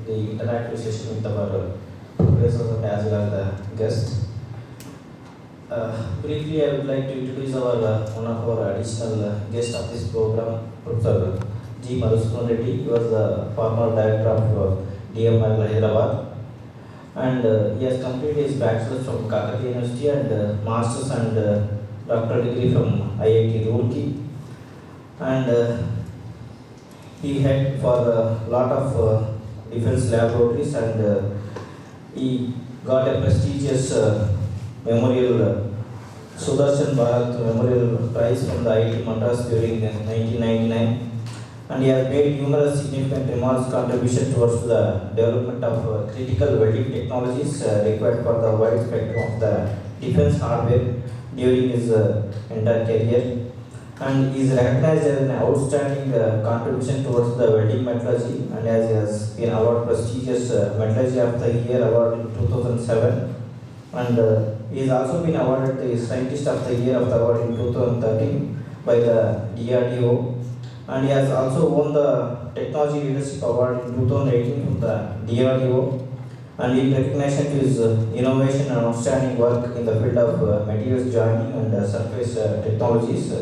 the interactive session with our professors as well as the guest. Briefly, I would like to introduce our one of our additional guest of this program, Professor G. Madhusudhan Reddy. He was the former director of DML Hyderabad, and he has completed his bachelor's from Kakatiya University and master's and doctoral degree from IIT Roorkee, and he had for a lot of defense laboratories, and he got a prestigious memorial Sudarshan Bharat Memorial Prize from the IIT Madras during 1999, and he has made numerous significant remarks contribution towards the development of critical welding technologies required for the wide spectrum of the defense hardware during his entire career, and he is recognized as an outstanding contribution towards the welding metallurgy, and as he has been awarded prestigious Metallurgy of the Year award in 2007, and he has also been awarded the Scientist of the Year of the award in 2013 by the DRDO, and he has also won the Technology Leadership Award in 2018 from the DRDO, and in recognition to his innovation and outstanding work in the field of materials joining and surface technologies,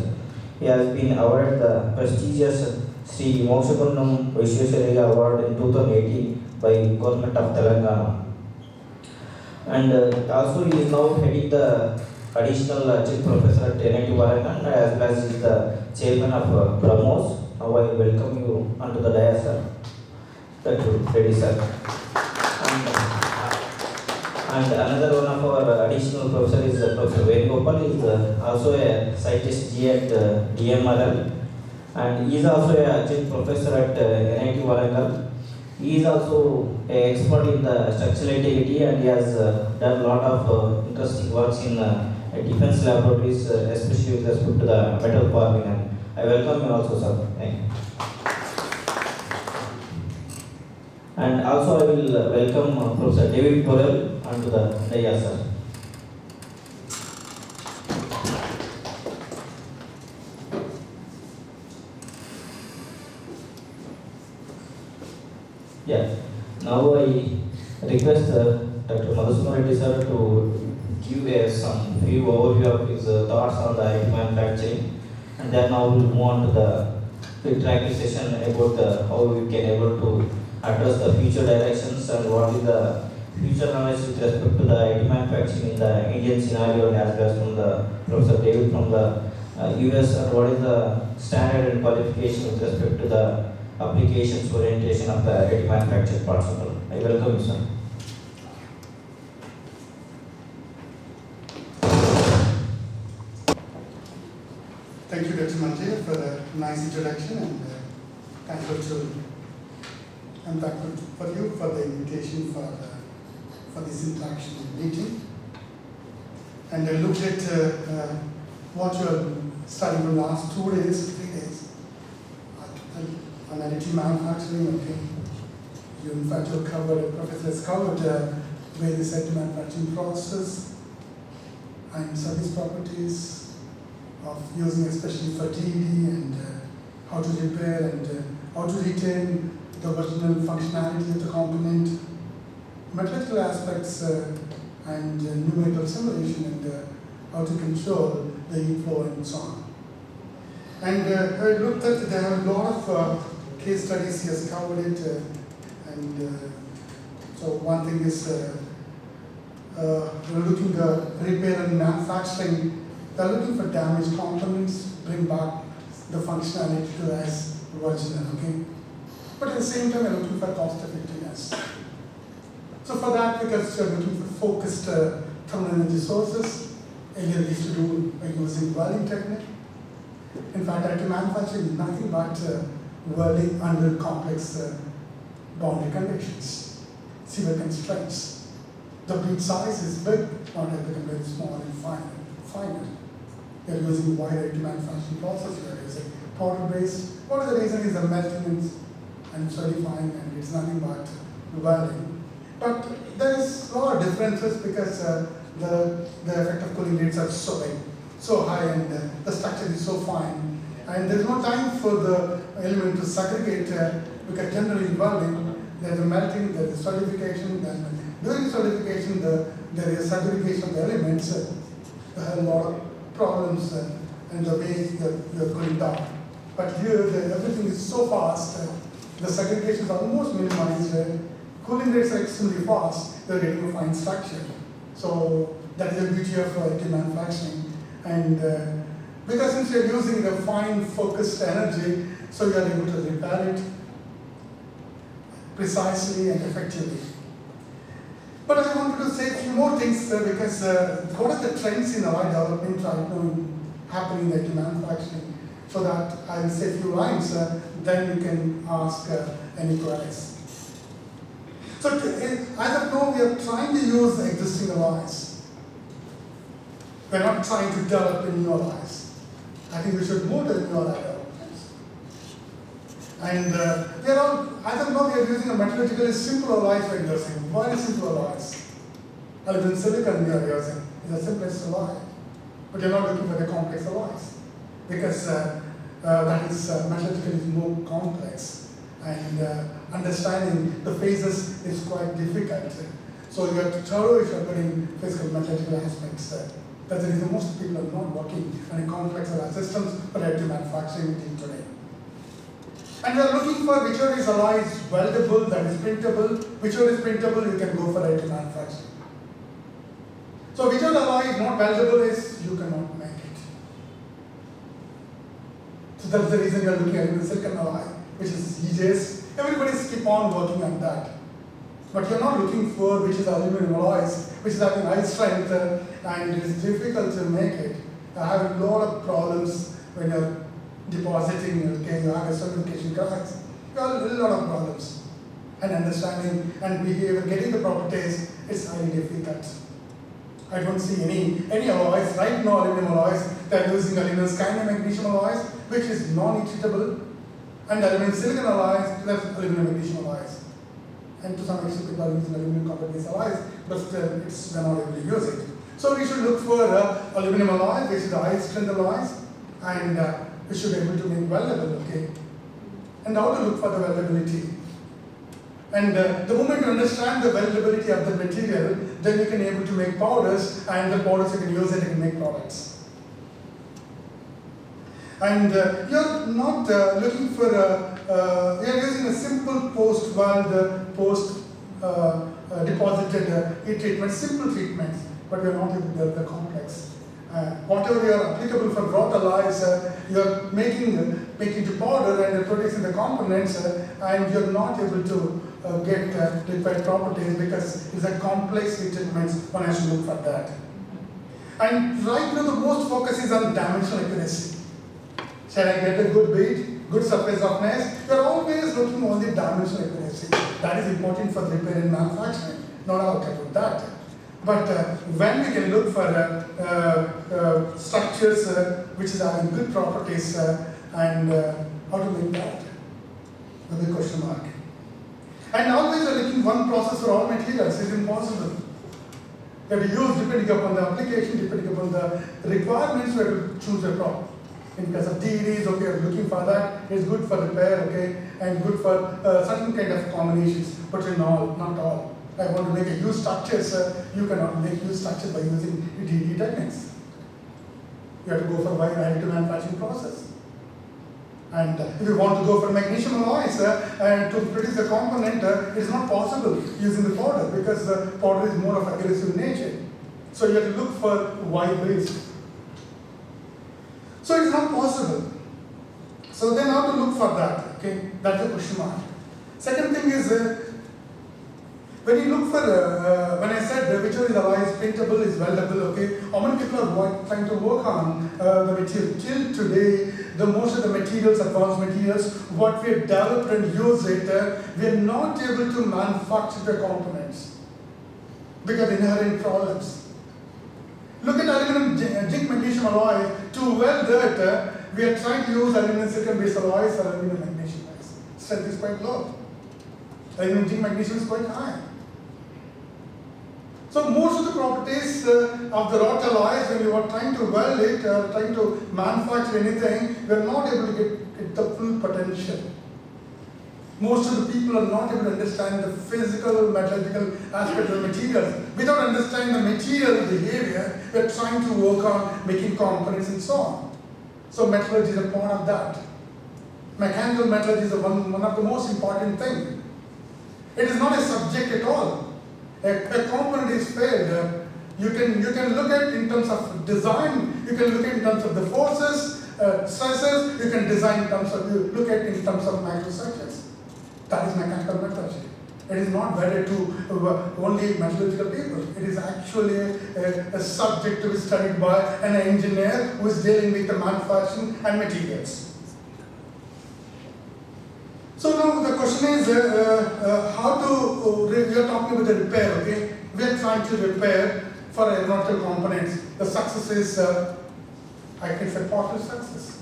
he has been awarded the prestigious Sri Mokshagundam Vishwesvaraya Award in 2018 by Government of Telangana. And also he is now heading the additional chief professor at NIT Warangal, as well as is the chairman of BrahMos. Now I welcome you onto the dais, sir. Dr. Reddy, sir. And another one of our additional professor is Professor Venugopal. He is also a scientist G at DMRL, and he is also a chief professor at NIT Warangal. He is also an expert in the structural integrity, and he has done a lot of interesting works in defense laboratories, especially with respect to the metal forming. And I welcome you also, sir. Thank you. And also I will welcome Professor David Bourell onto the dais, sir. Yeah. Now I request Dr. Madhusudhan Reddy, sir, to give some few overview of his thoughts on the IT manufacturing, and then now we'll move on to the interactive session about how we can able to address the future directions and what is the future knowledge with respect to the IT manufacturing in the Indian scenario, and as well as from the Professor David from the US, and what is the standard and qualification with respect to the applications orientation of the IT manufacturing parts of it. I welcome you, sir. Thank you, Dr. Manjay, for the nice introduction, and I'm thankful for you for the invitation for this interaction meeting. And I looked at what you are studying for the last 2 days, 3 days. On additive manufacturing, okay. You in fact have covered, Professor has covered various additive manufacturing process and service properties of using, especially for TED, and how to repair and how to retain the original functionality of the component, metallurgical aspects and numerical simulation, and how to control the heat flow and so on. And I looked at, there are a lot of case studies, he has covered it, and so one thing is we're looking at repair and manufacturing. They're looking for damaged components, bring back the functionality to as original, okay? But at the same time, we're looking for cost effectiveness. So for that, because we're looking for focused thermal energy sources, earlier we used to do by using welding technique. In fact, additive manufacturing is nothing but welding under complex boundary conditions, severe constraints. The bead size is big, not have become very small and finer. We are using wide additive manufacturing process, we are using powder-based. What is the reason is the melting and solidifying, and it's nothing but welding. But there is a lot of differences because the effect of cooling rates are so big, so high, and the structure is so fine. And there's no time for the element to segregate because generally in welding, there's a melting, there's a solidification, then during the solidification, there is segregation of the elements. You have a lot of problems and the way you're going down. But here, everything is so fast, the segregation is almost minimized, cooling rates are extremely fast, you're getting a fine structure. So that is the beauty of additive manufacturing. And because since you're using a fine focused energy, so you're able to repair it precisely and effectively. But I wanted to say a few more things because what are the trends in alloy development right now happening in manufacturing? So that I will say a few lines, then you can ask any queries. So as of now, we are trying to use existing alloys. We're not trying to develop new alloys. I think we should move to new alloy developments. And we are all, as of now, we are using a metallurgically simple alloys we are using, very simple alloys. Aluminum silicon we are using is the simplest alloy. But you're not looking for the complex alloys because that is metallurgically more complex. And understanding the phases is quite difficult. So you have to thorough if you're putting physical metallurgical aspects. That's the reason most people are not working on complex alloy systems for additive manufacturing today. And we are looking for which of these alloys is weldable, that is printable, whichever is printable, you can go for additive manufacturing. So whichever alloy is not weldable is you cannot make it. So that's the reason you are looking at the silicon alloy, which is EJs. Everybody's keep on working on that. But you're not looking for which is aluminum alloys, which is having high strength and it is difficult to make it. You have a lot of problems when you're depositing, okay, you have a solidification cracks. You have a lot of problems. And understanding and behavior, getting the properties is highly difficult. I don't see any alloys, right now aluminum alloys, they're using aluminum scandium magnesium alloys, which is non-heatable, and aluminum silicon alloys, that's aluminum magnesium alloys. And to some extent people are using aluminum copper-based alloys, but still they're not able to use it. So we should look for aluminum alloy, which is the high strength alloys, and we should be able to make weldable, okay? And how to look for the weldability. And the moment you understand the weldability of the material, then you can be able to make powders, and the powders you can use it and make products. And you're not looking for, you're using a simple post-weld, post-deposited heat treatment, simple treatments, but we're not able to develop the complex. Whatever you are applicable for wrought alloys, you're making to powder and you're producing the components, and you're not able to get required properties because it's a complex heat treatments. One has to look for that. And right now, the most focus is on dimensional accuracy. Shall I get a good bead, good surface roughness? You're always looking on the dimensional accuracy. That is important for repair and manufacturing. Not all about that. But when we can look for structures which is having good properties and how to make that? The big question mark. And always we're looking one process for all materials is impossible. You have to use depending upon the application, depending upon the requirements, we have to choose a crop. In case of TEDs, okay, you're looking for that, it's good for repair, okay, and good for certain kind of combinations, but in all, not all. I want to make a huge structures, you cannot make huge structures by using TED techniques. You have to go for a wide additive manufacturing process. And if you want to go for magnesium alloys and to produce a component, it is not possible using the powder because the powder is more of aggressive nature. So you have to look for wide ways. So it is not possible. So then how to look for that? Okay, that's the question mark. Second thing is when you look for when I said whichever is alloy is printable, is weldable. Okay, how many people are trying to work on the material? Till today, the most of the materials, advanced materials, what we have developed and used it, we are not able to manufacture the components because of inherent problems. Look at aluminum zinc magnesium alloy. To weld that, we are trying to use aluminum silicon based alloys or aluminum magnesium alloys. Strength is quite low. Aluminum zinc magnesium is quite high. So most of the properties of the wrought alloys, when you are trying to weld it or trying to manufacture anything, we are not able to get the full potential. Most of the people are not able to understand the physical, metallurgical aspect of the materials. Without understanding the material behavior, we're trying to work on making components and so on. So metallurgy is a part of that. Mechanical metallurgy is one of the most important things. It is not a subject at all. A component is failed. You can look at in terms of design, you can look at in terms of the forces, stresses, you can design in terms of, you look at in terms of microstructures. That is mechanical metallurgy. It is not wedded to only metallurgical people. It is actually a subject to be studied by an engineer who is dealing with the manufacturing and materials. So now the question is, how to, we are talking about the repair, okay? We are trying to repair for aeronautical components. The success is, I can say, partial success.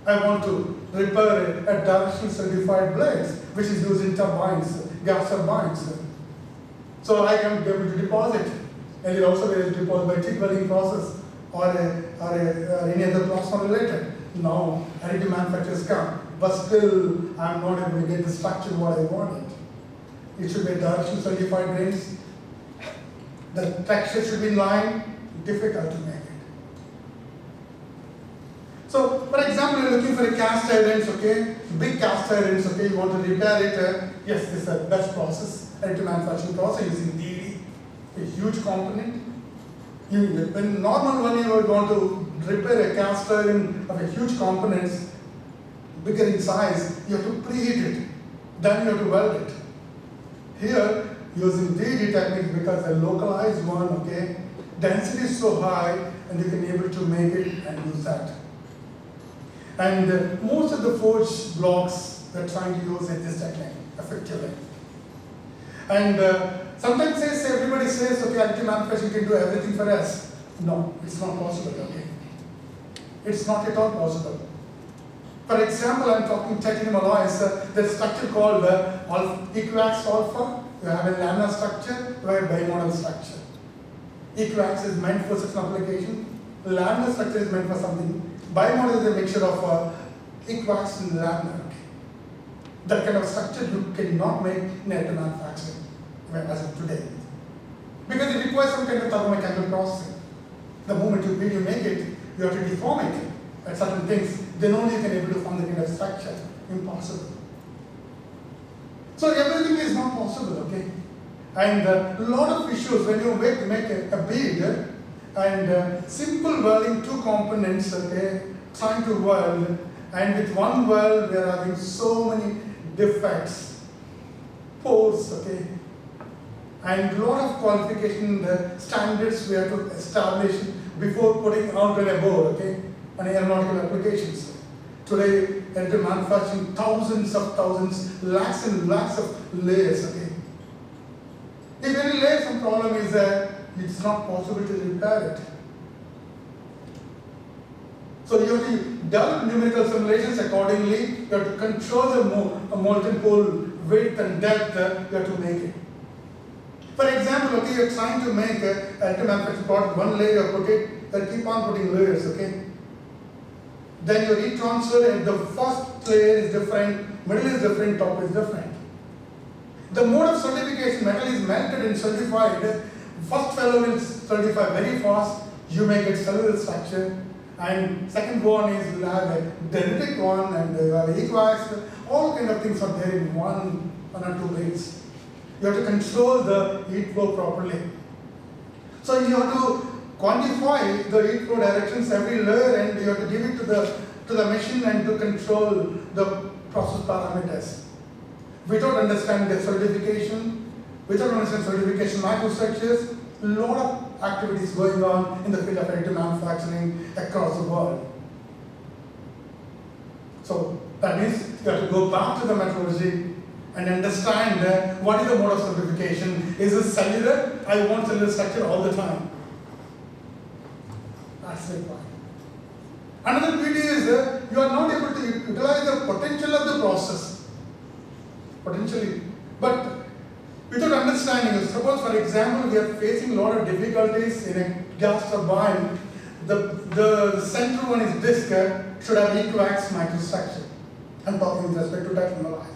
I want to repair a directional certified blades, which is used in turbines, gas turbines. So I can be able to deposit, and it also is deposited by TIG welding process or any other plasma related. Now, additive manufacturers come, but still I'm not able to get the structure what I wanted. It should be directional certified grains. The texture should be in line, difficult to make it. So, for example, you're looking for a cast irons, okay? Big cast irons, okay? You want to repair it. Yes, this is a best process, additive manufacturing process using DD, a huge component. When normal one you want to repair a cast iron of a huge components, bigger in size, you have to preheat it. Then you have to weld it. Here, using DD technique because a localized one, okay? Density is so high, and you can be able to make it and use that. And most of the forged blocks they're trying to use this technique effectively. And sometimes everybody says, okay, additive manufacturing can do everything for us. No, it's not possible, okay? It's not at all possible. For example, I'm talking titanium alloys, there's a structure called equiax alpha. You have a laminar structure, you have a bimodal structure. Equiax is meant for such an application. Laminar structure is meant for something. Bimodal is a mixture of equiax and laminar. That kind of structure you cannot make in additive manufacturing as of today. Because it requires some kind of thermomechanical processing. The moment you make it, you have to deform it at certain things. Then only you can able to form the kind of structure. Impossible. So everything is not possible, okay? And a lot of issues when you make a bead and simple welding two components, okay, trying to weld, and with one weld we are having so many defects, pores, okay, and a lot of qualification standards we have to establish before putting out on a board, okay, on aeronautical applications. Today, additive manufacturing, thousands of thousands, lakhs and lakhs of layers, okay. If any layer, some problem is that it's not possible to repair it. So you have to develop numerical simulations accordingly. You have to control the molten pool width and depth. You have to make it. For example, okay, you're trying to make a additive manufacturing product, one layer you put it, you keep on putting layers, okay. Then you retransfer and the first layer is different, middle is different, top is different. The mode of certification, metal is melted and certified. First fellow will certify very fast, you make it cellular structure. And second one is you have a dendritic one and you have equiax, all kind of things are there in one or two ways. You have to control the heat flow properly. So you have to quantify the heat flow directions every layer and you have to give it to the machine and to control the process parameters. Without understanding the certification, without understanding certification microstructures, a lot of activities going on in the field of additive manufacturing across the world. So that means you have to go back to the methodology and understand what is the mode of certification. Is it cellular? I want cellular structure all the time. That's the point. Another beauty is you are not able to utilize the potential of the process. Potentially. But without understanding, suppose for example we are facing a lot of difficulties in a gas turbine. The central one is disk should have equiax microstructure. I'm talking with respect to titanium alloys.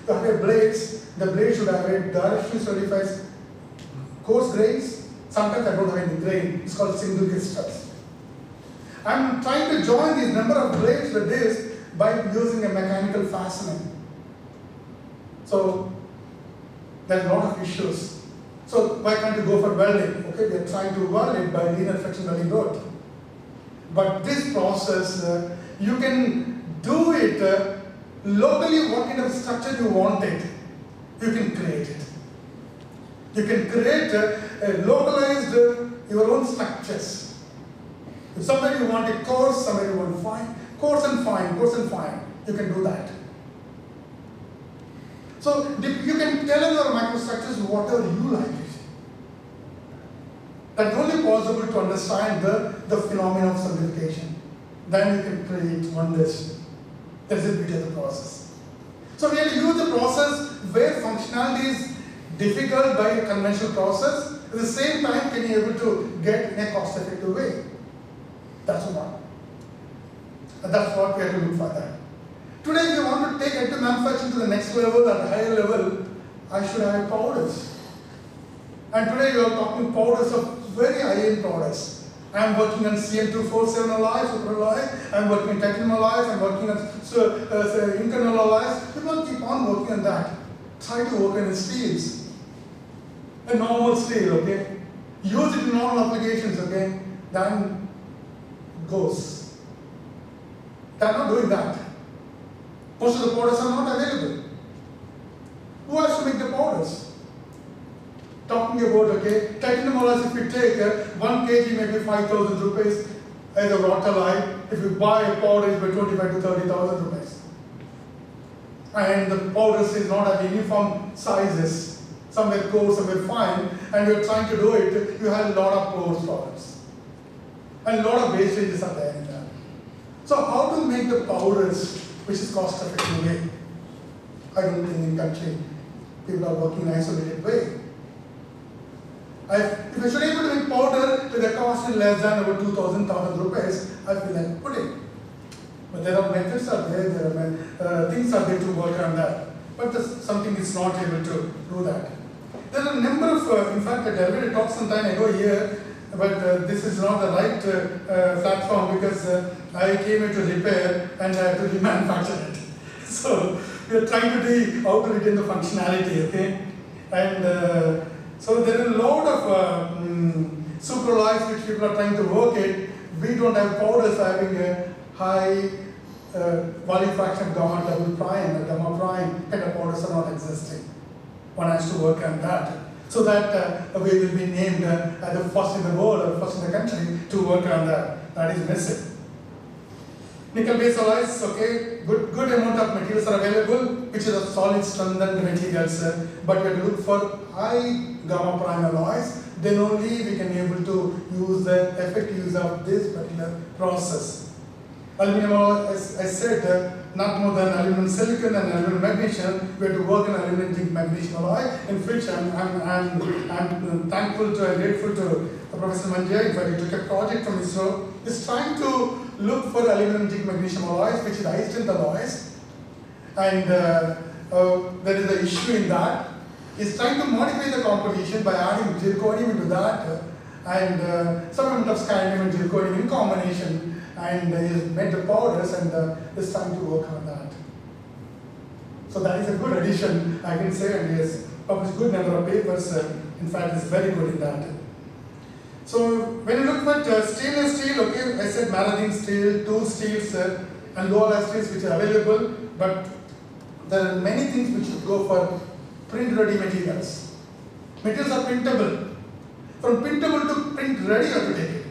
you have a blades, the blade should have a directionally solidified coarse grains. Sometimes I don't have any grain, it's called single crystals. I'm trying to join these number of blades to the disc by using a mechanical fastening. So there's a lot of issues. So why can't you go for welding? Okay, we are trying to weld it by linear friction welding rod. But this process, you can do it locally. What kind of structure you want it, you can create it. You can create localized your own structures. If somewhere you want it coarse, somewhere you want fine, coarse and fine, you can do that. So you can tell your microstructures whatever you like it. That's only possible to understand the phenomenon of solidification. Then you can create wonders. That's the beauty of the process. So we have to use the process where functionality is difficult by a conventional process. At the same time, can you able to get in a cost-effective way? That's one. And that's what we have to look for that. Today, if you want to take additive manufacturing to the next level, at a higher level, I should have powders. And today you are talking powders of very high-end products. I am working on CM247 alloys, super alloys. I am working on titanium alloys. I am working on internal alloys. People keep on working on that. Try to work on steels. A normal steel, okay? Use it in normal applications, okay? Then goes. They are not doing that. Most of the powders are not available. Who has to make the powders? Talking about, okay, titanium alloys, if you take 1 kg, maybe 5,000 rupees as a raw alloy. If you buy a powder, it's by 25 to 30,000 rupees. And the powders is not at uniform sizes. Somewhere coarse, somewhere fine, and you're trying to do it, you have a lot of coarse products. And a lot of wastages are there in that. So how to make the powders which is cost effective way? I don't think in country people are working in an isolated way. If I should be able to make powder with a cost is less than about 2,000 rupees, I feel like putting. But there are methods are there, things are there to work on that. But something is not able to do that. There are a number of, in fact, I delivered a talk some time ago here, but this is not the right platform because I came here to repair and I have to remanufacture it. So we are trying to see how to retain the functionality, okay? And so there are a lot of superalloys which people are trying to work it. We don't have powders having a high volume fraction of gamma double prime or gamma prime kind of powders are not existing. One has to work on that. So that we will be named as the first in the world or first in the country to work on that. That is missing. Nickel-based alloys, okay, good amount of materials are available, which is a solid strengthened materials, but we have to look for high gamma prime alloys. Then only we can able to use the effective use of this particular process. Aluminum alloy, as I said, not more than aluminum silicon and aluminum magnesium. We have to work on aluminum zinc magnesium alloy, in which I'm thankful to and grateful to Professor Manjay, but he took a project from ISRO. He's trying to look for aluminum zinc magnesium alloys, which is high strength alloys. And there is an issue in that. He's trying to modify the composition by adding zirconium into that and some amount of scandium and zirconium in combination. And he's made the powders and is trying to work on that. So that is a good addition, I can say, and he has published good number of papers. In fact, it's very good in that. So when you look at stainless steel, okay, I said marathon steel, tool steels, and low alloy steels which are available, but there are many things which should go for print-ready materials. Materials are printable. From printable to print-ready, you have to take it.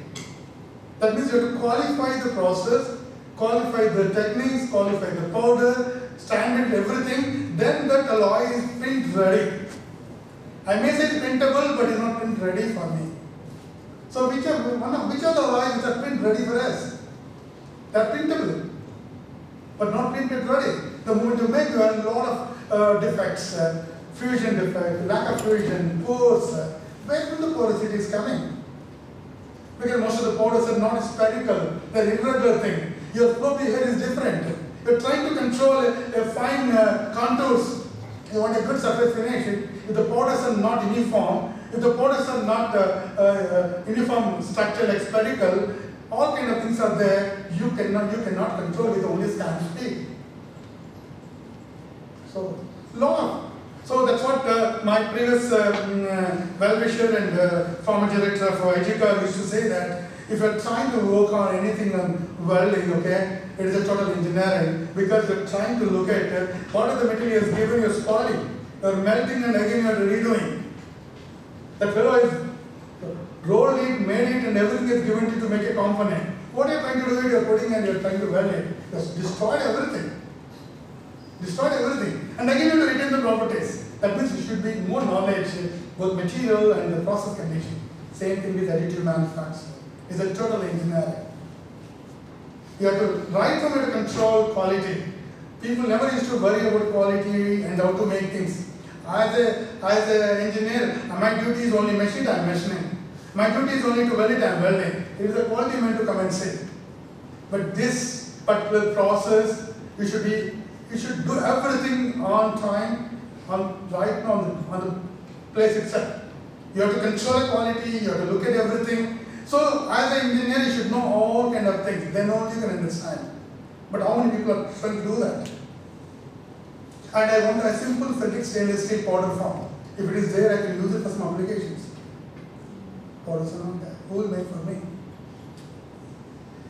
That means you have to qualify the process, qualify the techniques, qualify the powder, standard, everything, then that alloy is print-ready. I may say it's printable, but it's not print-ready for me. So which are the alloys which are print-ready for us? They are printable, but not printed ready. The moment you make, you have a lot of defects, fusion defect, lack of fusion, pores. Where from the porosity is coming? Because most of the powders are not spherical, they're irregular thing. Your flow head is different. You're trying to control a fine contours. You want a good surface finish. If the powders are not uniform, if the powders are not uniform structure like spherical, all kind of things are there. You cannot control with only scan speed. So that's what my previous well-wisher and former director of IGCA used to say, that if you're trying to work on anything on welding, okay, it is a total engineering, because you're trying to look at what is the material is given, you're spoiling, you're melting and again you're redoing. That fellow is rolled it, made it, and everything is given to you to make a component. What you're trying to do is you're putting and you're trying to weld it. You've destroyed everything. Destroyed everything. And again you have to retain the properties. That means you should be more knowledge, both material and the process condition. Same thing with additive manufacturing. It's a total engineering. You have to, right from it to control quality. People never used to worry about quality and how to make things. As an engineer, my duty is only machine, I'm machining. My duty is only to weld it, I'm welding. It is a quality man to come and say. But this particular process, you should do everything on time, on the place itself. You have to control the quality, you have to look at everything. So as an engineer, you should know all kind of things. Then only you can understand. But how many people are trying to do that? And I want a simple ferritic stainless steel powder form. If it is there, I can use it for some applications. Powders are not there. Who will make for me?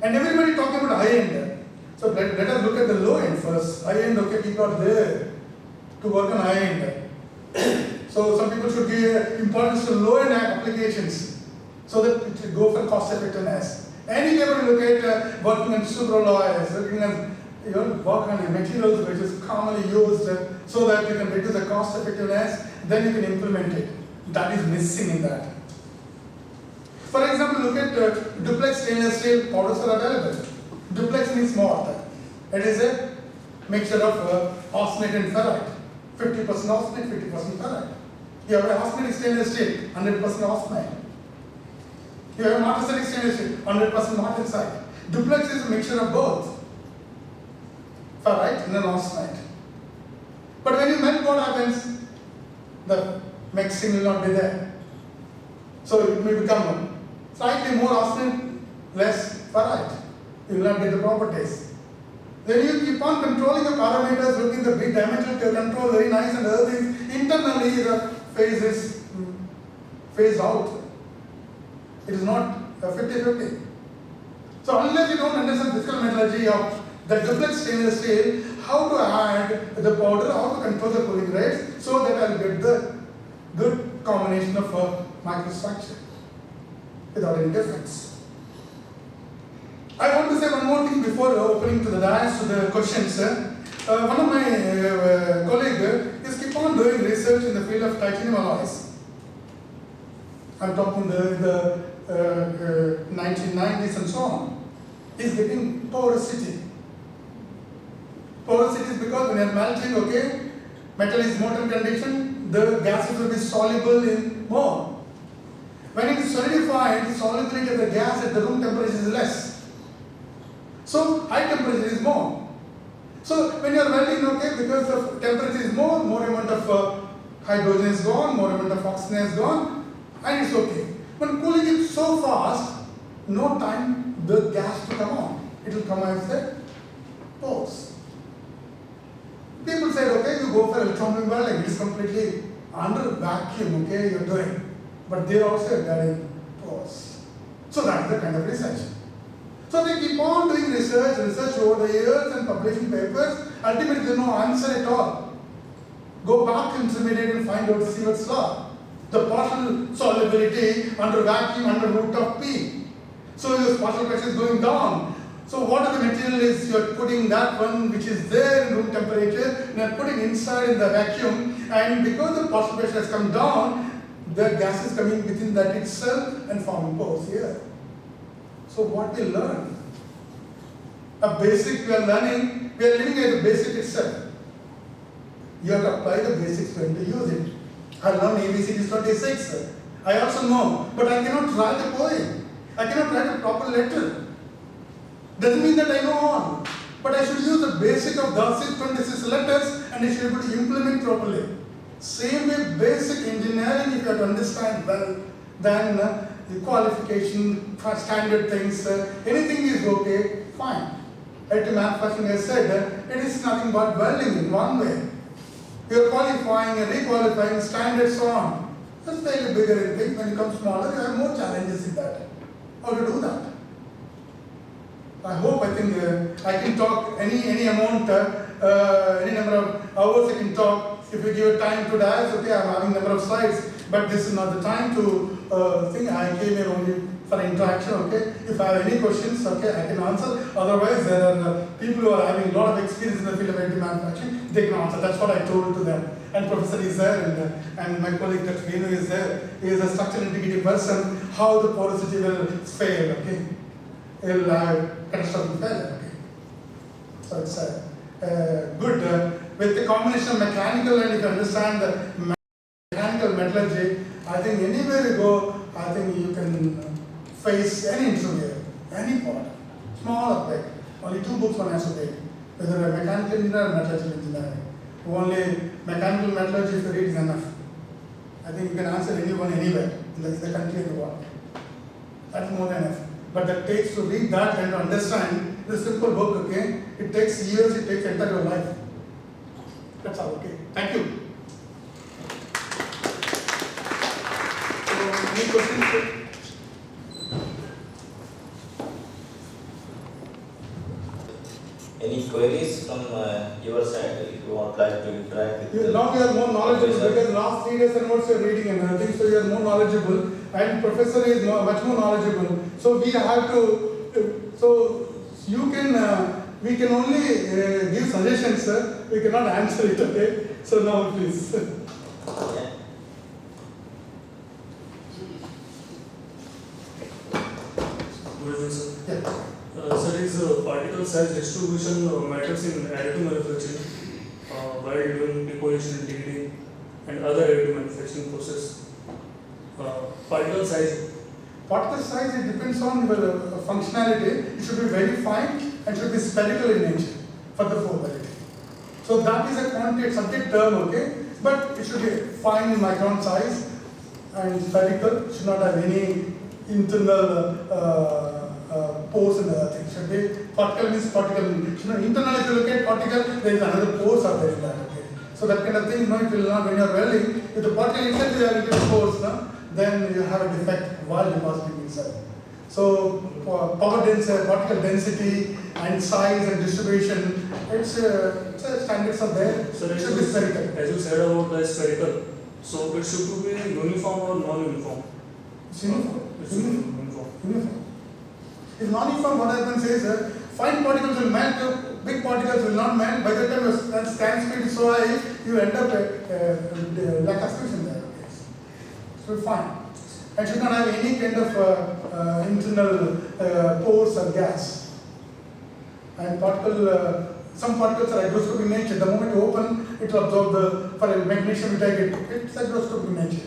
And everybody talking about high end. So let us look at the low end first. High end, okay, people are there to work on high end. So some people should give importance to low end applications so that it should go for cost effectiveness. And if you ever look at working on super alloys, working on work on materials which is commonly used so that you can reduce the cost effectiveness, then you can implement it. That is missing in that. For example, look at duplex stainless steel powders are available. Duplex means what? It is a mixture of arsenic and ferrite. 50% arsenic, 50% ferrite. You have a arsenic stainless steel, 100% arsenic. You have a martensitic stainless steel, 100% martensite. Duplex is a mixture of both. Ferrite and then arsenic. But when you melt, what happens? The mixing will not be there. So it may become slightly more arsenic, less ferrite. You will not get the properties. Then you keep on controlling the parameters, looking at the big dimensional control, very nice, and other things. Internally, the phase is phased out. It is not 50-50. So unless you don't understand physical metallurgy of the duplex stainless steel, how to add the powder, how to control the cooling rates, so that I'll get the good combination of microstructure without any difference. I want to say one more thing before opening to the dais to the questions. One of my colleagues is keep on doing research in the field of titanium alloys. I'm talking the 1990s and so on. He's getting porosity. Porosity is because when you're melting, okay, metal is molten condition, the gases will be soluble in more. When it is solidified, the solubility of the gas at the room temperature is less. So high temperature is more. So when you are welding, okay, because the temperature is more amount of hydrogen is gone, more amount of oxygen is gone, and it's okay. When cooling it so fast, no time the gas to come on. It will come as the pores. People said, okay, you go for electron welding, it is completely under vacuum, okay, you're doing. But they also are getting pores. So that's the kind of research. So they keep on doing research over the years and publishing papers. Ultimately, there's no answer at all. Go back to intermediate and find out Sievert's law. The partial solubility under vacuum under root of P. So your partial pressure is going down. So what are the material is you're putting that one which is there in room temperature and you're putting inside in the vacuum, and because the partial pressure has come down, the gas is coming within that itself and forming pores here. So what we learn? A basic we are learning, we are living at the basic itself. You have to apply the basics when to use it. I learned ABCD 26. I also know, but I cannot write a poem. I cannot write a proper letter. Doesn't mean that I know all. But I should use the basic of the 626 letters and I should be able to implement properly. Same way, basic engineering, if you have to understand well, then the qualification, standard things, anything is okay, fine. At manufacturing, I said, it is nothing but welding in one way. You are qualifying and requalifying standards so on. That's slightly bigger in things. When it comes smaller, you have more challenges in that. How to do that? I hope, I think, I can talk any amount, any number of hours I can talk. If you give time to that, okay, I'm having number of slides, but this is not the time to think. I came here only for interaction, okay. If I have any questions, okay, I can answer. Otherwise, there are people who are having a lot of experience in the field of additive manufacturing, they can answer. That's what I told to them. And Professor is there, and my colleague Dr. Venu is there. He is a structural integrity person. How the porosity will fail, okay. It will have catastrophic failure, okay. So it's good. With the combination of mechanical and if you understand the mechanical metallurgy, I think anywhere you go, I think you can face any interview, any part, small or big. Only two books one has to read, whether a mechanical engineer or metallurgical engineering. Only mechanical metallurgy if you read is enough. I think you can answer anyone anywhere in the country and the world. That's more than enough. But that takes to read that and to understand the simple book, okay? It takes years, it takes entire life. That's all, okay. Thank you. So, any questions? Any queries from your side if you would like to interact with Now you are more knowledgeable because last 3 days and notes you are reading and everything, so you are more knowledgeable and professor is much more knowledgeable. So we have to, so you can, we can only give suggestions, sir. We cannot answer it, okay? So now please. Yeah. Good evening, sir. Yeah. Sir, is particle size distribution matters in additive manufacturing by doing deposition, integrity, and other additive manufacturing process? Particle size. Particle size, it depends on the functionality. It should be very fine and should be spherical in nature for the flow variety. So that is a quantitative subject term, okay? But it should be fine in micron size and spherical. It should not have any internal pores and other things. Should be particle means particle. Internal, if you look at particle, there is another pores are there in that, okay? So that kind of thing, no, it will not, when you are welding, if the particle itself is having pores, no, then you have a defect while depositing inside. So power density, particle density and size and distribution, it's standards are there. So it should be spherical. As you said about the spherical, so it should be uniform or non-uniform? It's uniform. It should be uniform. Uniform. If non-uniform, what happens is fine particles will melt, big particles will not melt. By the time your scan speed is so high, you end up like a fusion there. Okay. So fine. And should not have any kind of internal pores or gas. And particle, some particles are hygroscopic in nature. The moment you open, it will absorb the, for magnesium you take it, it's hygroscopic in nature.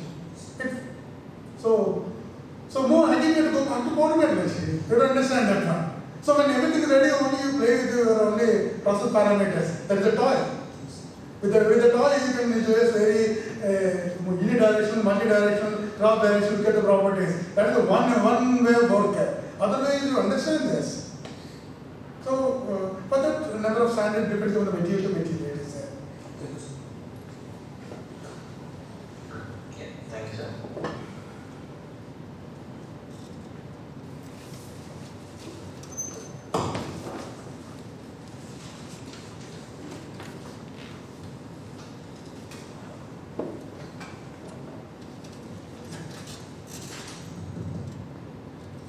So more, I think you have to go back to photometallurgy. You don't understand that one. So when everything is ready, only you play with your only process parameters. That is a toy. With a toy, you can just very unidirectional, multi-directional, cross directional, get the properties. That is the one way of work. Otherwise, you understand this. So, but that number of standard depends on the material to material. It is there. Okay, thank you, sir.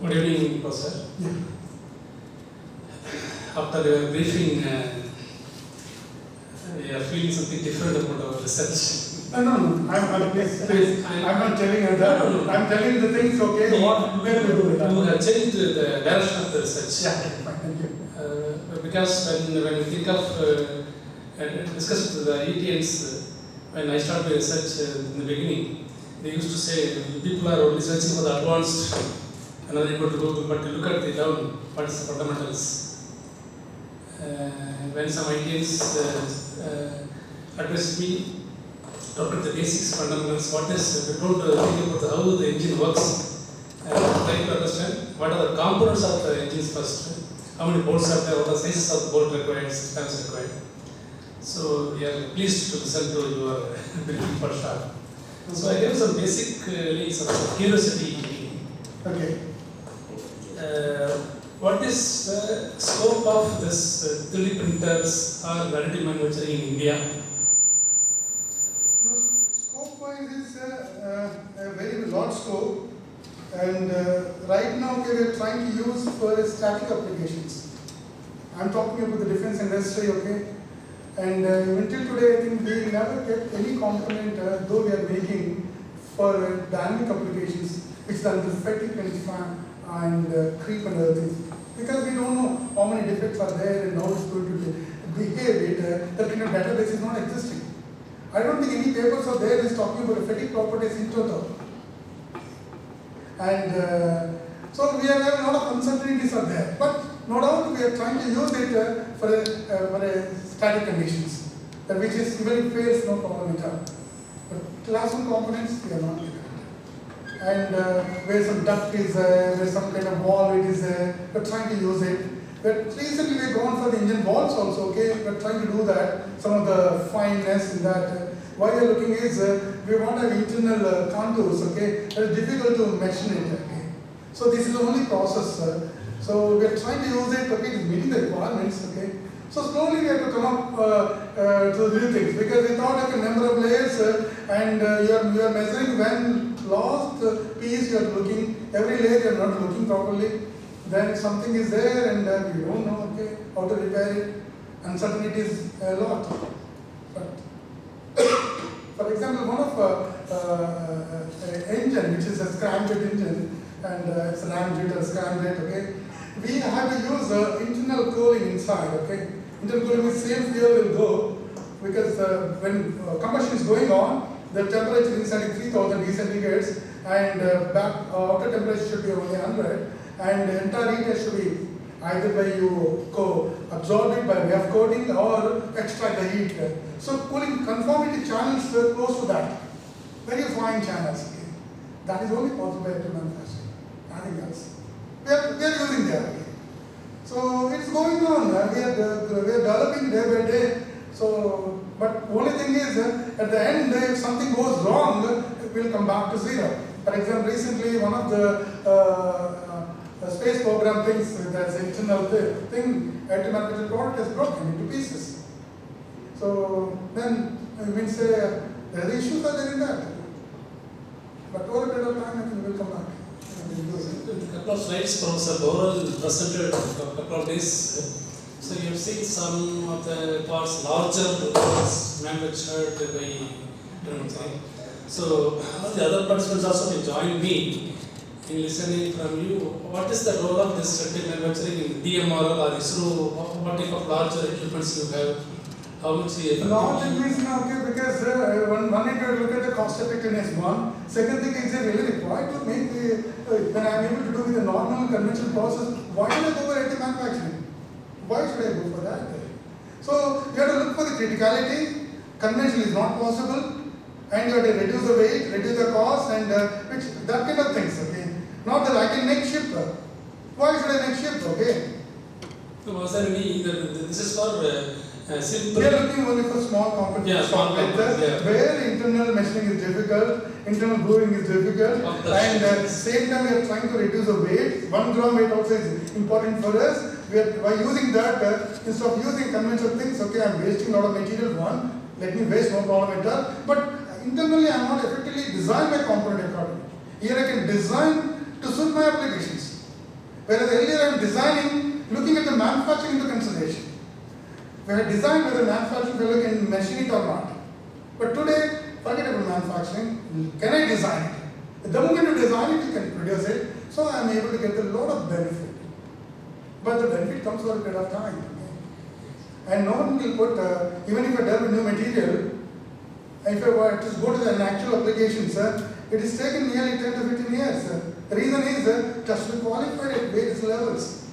Good evening, Professor. Yeah. After your briefing, you are feeling something different about our research. No. I'm please. I'm not telling you that. No. I'm telling you the things. Okay. What where we do with that? You have changed the direction of the research. Yeah. Fine. Thank you. Because when we think of and discuss with the ETNs, when I started research in the beginning, they used to say people are only searching for the advanced and are able to go, but look at the down, what is the fundamentals. when some ITs addressed me, talk about the basics, fundamentals, what is, we don't think about how the engine works, trying to understand what are the components of the engines first, how many bolts are there, what are the sizes of the bolt required, systems required. So we are pleased to listen to your briefing for sure. So I gave some basically some curiosity. Okay. What is the scope of this 3D printers or additive manufacturing in India? No, scope-wise is a very large scope, and right now we are trying to use for static applications. I'm talking about the defense industry, okay? And until today, I think we never get any component, though we are making for dynamic applications, which are the fatigue and fan and creep and other things. Because we don't know how many defects are there and how it's going to behave. That kind of database is not existing. I don't think any papers are there is talking about fatigue properties in total. And so we are having a lot of uncertainties are there. But no doubt we are trying to use it for a static conditions, which is even if fails, no problem at all. But class 1 components we are not getting. And where some duct is there, where some kind of valve it is there, we're trying to use it. But recently we've gone for the engine valves also, okay? We're trying to do that, some of the fineness in that. Why we're looking is we want to have internal contours, okay? That is difficult to machine it, okay? So this is the only process. So we're trying to use it, okay? It's meeting the requirements, okay? So slowly we have to come up to new things, because without having a number of layers and you are measuring when last piece you are looking, every layer you are not looking properly, then something is there and you don't know, okay, how to repair it. Uncertainty is a lot. But for example, one of engine, which is a scramjet engine, and it's an ramjet or scramjet, okay, we have to use internal cooling inside, okay. Internal cooling is same fuel will go, because when combustion is going on, the temperature inside is 3000 degrees centigrade, and outer temperature should be only 100, and the entire heat should be either by you absorb it by way of coating or extract the heat. So cooling conformity channels were close to that, very fine channels. Okay. That is only possible by manufacturing, nothing else. We are using that. Okay. So it's going on. We are developing day by day. So, but only thing is, at the end, if something goes wrong, it will come back to zero. For example, recently one of the space program things, that's internal thing, additive manufacturing product is broken into pieces. So then we say the issues are there in that. But over a period of time, I think we will come back. A couple of slides, Professor Bourell presented a couple of days. So you have seen some of the parts larger parts manufactured by So all the other participants also will join me in listening from you. What is the role of this additive manufacturing in DMRL or ISRO? What type of larger equipments you have? How much you have? Large equipments now, okay, because one need to look at the cost effectiveness one. Second thing is really required to make when I am able to do with a normal conventional process, why should I go for additive manufacturing? Why should I go for that? So you have to look for the criticality. Conventional is not possible, and you have to reduce the weight, reduce the cost, and that kind of things. Okay, not that I can make ship. Why should I make ship? Okay. So was there any? This is for simple. We are looking only for small components. Yeah, small components. Yeah. Where internal machining is difficult, internal gluing is difficult, and at the same time we are trying to reduce the weight. 1 gram weight also is important for us. We are, by using that, instead of using conventional things, okay, I am wasting a lot of material, one, let me waste, no problem at all. But internally, I am not effectively design my component accordingly. Here I can design to suit my applications. Whereas earlier I am designing, looking at the manufacturing into consideration. When I design whether manufacturing fellow can machine it or not. But today, forget about manufacturing, can I design it? The moment you design it, you can produce it. So I am able to get a lot of benefit. But the benefit comes over a period of time. And no one will put, even if I develop new material, if I were to go to the actual applications, it is taken nearly 10 to 15 years. The reason is it has to be qualified at various levels.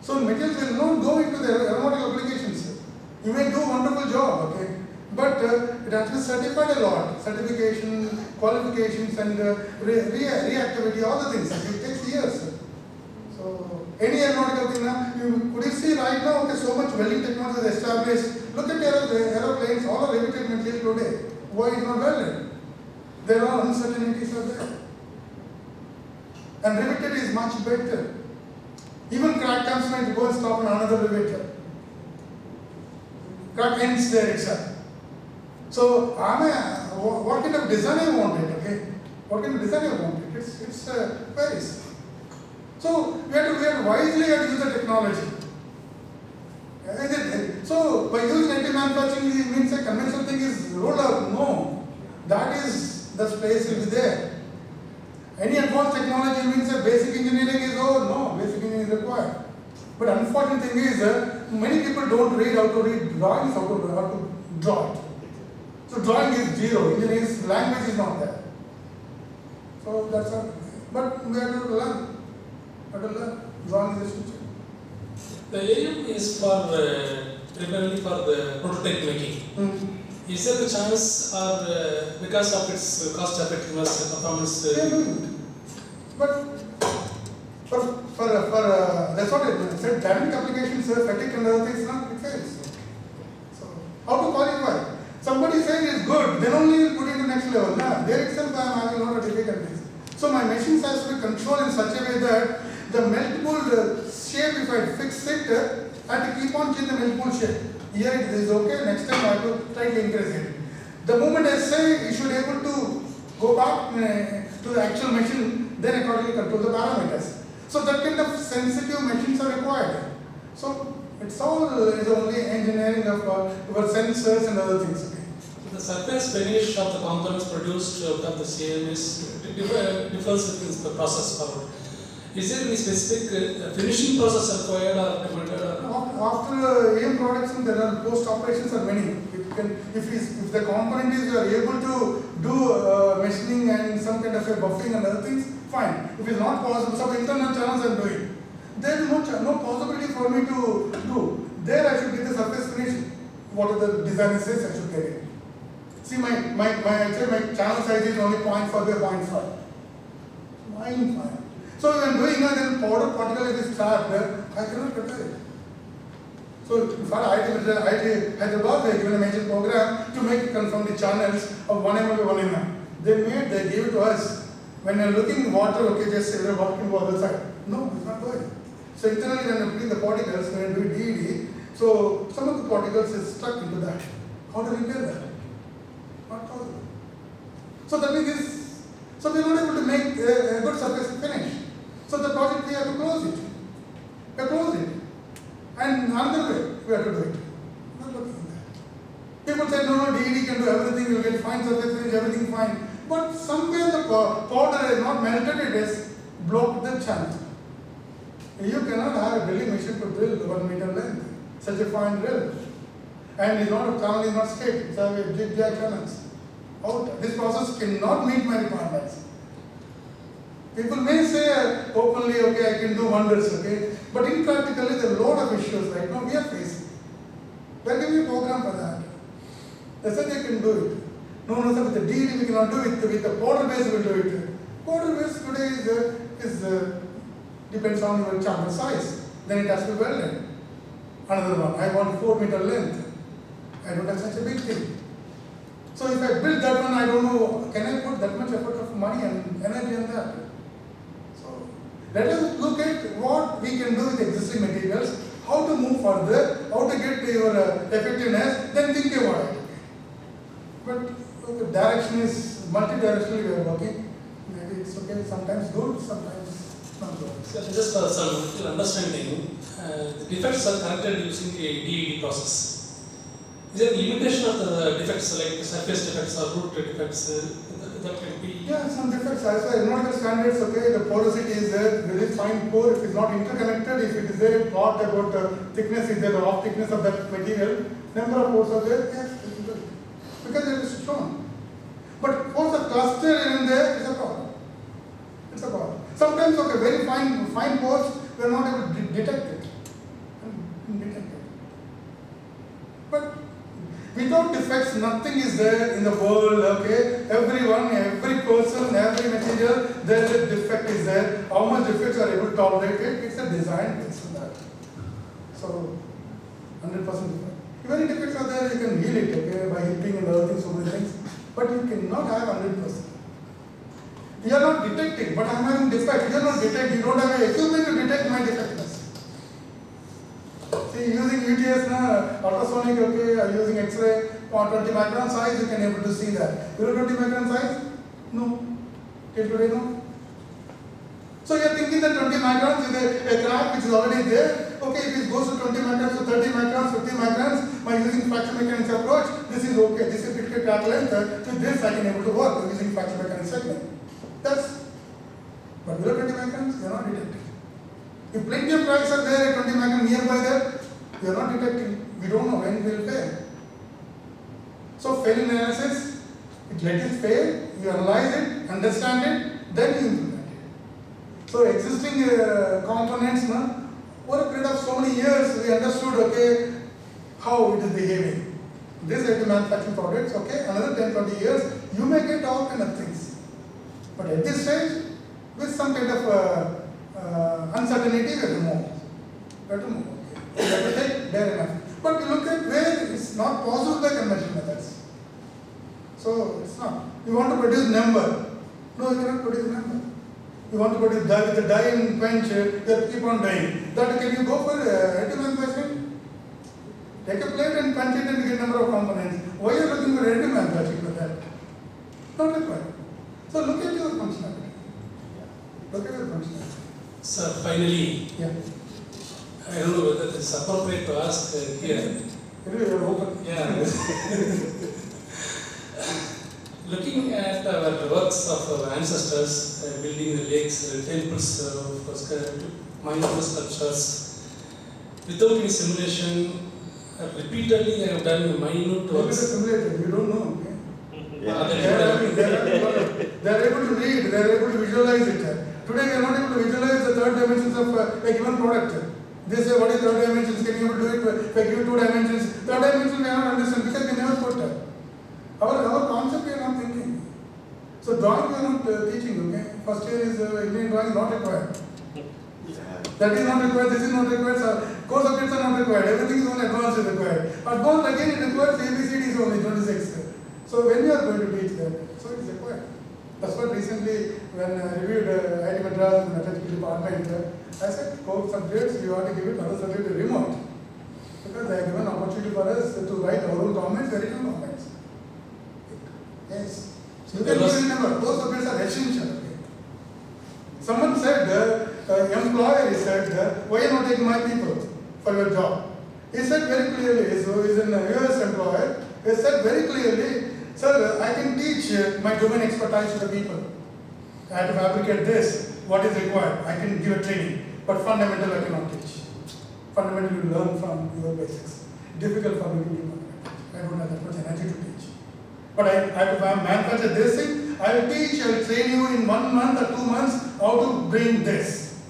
So materials will not go into the aeronautical applications. You may do a wonderful job, okay, but it has to be certified a lot. Certification, qualifications, and reactivity, all the things. It takes years. So any aeronautical thing now, could you see right now? Okay, so much welding technology is established. Look at aeroplanes, all are riveted material today. Why is not welded? There are uncertainties are there. And riveted is much better. Even crack comes when it goes stop on another riveter. Crack ends there itself. So what kind of design I wanted, okay? What kind of design I wanted? It's varies. So we have to wisely use the technology. So by using anti-manufacturing, it means a conventional thing is rolled out. No, the space will be there. Any advanced technology means a basic engineering is no, basic engineering is required. But unfortunate thing is many people don't read how to read drawings, how to draw it. So drawing is zero, engineering language is not there. So that's all. But we have to learn. Drawing is essential. The aim is for primarily for the prototype making. Is there the chance, or because of its cost effectiveness, performance? But for that's what I said. Dynamic applications, fatigue and other things, it fails. So how to qualify? Somebody saying it's good, then only you put it to next level. There itself I am having a lot of difficulties. So my machines has to be controlled in such a way that the multiple shape, if I fix it, I have to keep on changing the multiple shape. Here it is okay, next time I have to try to increase it. The moment I say you should be able to go back to the actual machine, then accordingly control the parameters. So that kind of sensitive machines are required. So it's all is only engineering of your sensors and other things. Okay. The surface finish of the components produced out of the same differs with the process power. Is there any specific finishing process required or recommended? After AM products, there are post operations are many. If the component is you are able to do machining and some kind of a buffing and other things, fine. If it's not possible, some internal channels I'm doing. There is no possibility for me to do. There I should get the surface finish. What the design says I should get it. See my channel size is only 0.5 by 0.5. 0.5. So when doing then powder particle is trapped, I cannot prepare it. So for IIT Hyderabad, they given a major program to make confirm the channels of 1 mm by 1 mm. They gave it to us. When you're looking water, okay, just say we're walking to the other side. No, it's not going. So internally when you're putting the particles, when you do DED, so some of the particles is stuck into that. How do we get that? Not possible. So that means so we're not able to make a good surface finish. So the project we have to close it. We have to close it. And another way we have to do it. Not looking at that. People say no, DED can do everything, you'll get fine surface finish, everything fine. But somewhere the powder is not melted, it is blocked the channel. You cannot have a drilling machine to drill 1 meter length, such a fine drill. And it's not a channel is not straight, it's a zigzag channels. This process cannot meet my requirements. People may say openly, okay, I can do wonders, okay, but in practically there are a lot of issues right now we are facing. There can be a program for that. They said they can do it. No, sir, with the DED we cannot do it, with the powder base we will do it. Powder base today is depends on your chamber size. Then it has to be welded. Another one, I want 4 meter length. I don't have such a big thing. So if I build that one, I don't know, can I put that much effort of money and energy on that? So let us look at what we can do with existing materials, how to move further, how to get to your effectiveness, then think about it. But the direction is multi-directionally we are working. Maybe it's okay, sometimes good, sometimes not good. So just for some little understanding, the defects are corrected using a DED process. Is there a limitation of the defects, like the surface defects or root defects, that can be? Yeah, some defects. As per aeronautical standards, okay, the porosity is there, there is fine pore, if it's not interconnected, if it is there, thought about thickness, is there, off thickness of that material, number of pores are there, yes, it is good. Because it is shown. But pores are clustered in there, it's a problem. It's a problem. Sometimes, okay, very fine pores, we are not able to detect it. nothing is there in the world, okay? Everyone, every person, every material, there is a defect is there. How much defects are able to tolerate it? It's a design based on that. So, 100% defect. Even if defects are there, you can heal it, okay, by heating and earthing so many things. But you cannot have 100%. You are not detecting, but I am having defect. You are not detecting, you don't have an equipment to detect my defectness. See, using UTS, ultrasonic, okay, using X-ray, or 20 micron size, you can able to see that. You know 20 micron size? No. Till today, no. So you are thinking that 20 microns is a crack which is already there. Okay, if it goes to 20 microns to 30 microns, 50 microns, by using fracture mechanics approach, this is okay. This is critical crack length. With this, I can able to work using fracture mechanics segment. That's. But below 20 microns, you are not detecting. If plenty of cracks are there at 20 microns nearby there, you are not detecting. We don't know when it will fail. So failure analysis, let it fail, you analyze it, understand it, then you implement it. So existing components, over a period of so many years, we understood, okay, how it is behaving. This is the manufacturing products, okay, another 10-20 years, you may get all kind of things. But at this stage, with some kind of uncertainty, we have to move. We have to move. Okay. We have to take bare enough. But you look at where it's not possible by conventional methods. So it's not. You want to produce number. No, you cannot produce number. You want to produce dye with the dye and quench, you have to keep on dyeing. That can you go for additive manufacturing? Take a plate and punch it and get number of components. Why are you looking for additive manufacturing for that? Not required. So look at your functionality. Look at your functionality. Sir, finally, Yeah. I don't know whether this is appropriate to ask here. Anyway, you're open. Yeah. Looking at our works of our ancestors, building the lakes, temples, mindful sculptures, without any simulation, repeatedly I have done minute Maybe works. simulated, you don't know. Okay? Yeah. They are able to read, they are able to visualize it. Today we are not able to visualize the third dimensions of a given product. They say, what is third dimensions? Can you able to do it? If I give 2 dimensions, third dimension we cannot understand because we never put that. Our concept we are not thinking. So drawing we are not teaching, okay? First year is Indian drawing not required. That is not required, this is not required, course subjects are not required, everything is only advanced is required. Advanced again it requires ABCD is only 26. So when you are going to teach that, so it is required. That's what recently when I reviewed IT Madras Metallurgical Department, I said course subjects you have to give it other subject remote. Because they have given opportunity for us to write our own comments, written comments. Yes. So you can remember, those subjects are essential. Okay? Someone said, employer said, why are you not taking my people for your job? He said very clearly, so he's an US employer, he said very clearly, sir, I can teach my domain expertise to the people. I have to fabricate this, what is required, I can give a training, but fundamental I cannot teach. Fundamental you learn from your basics. Difficult for me to do. I don't have that much energy to teach. But I have to manufacture this thing, I will teach, I will train you in 1 month or 2 months how to bring this.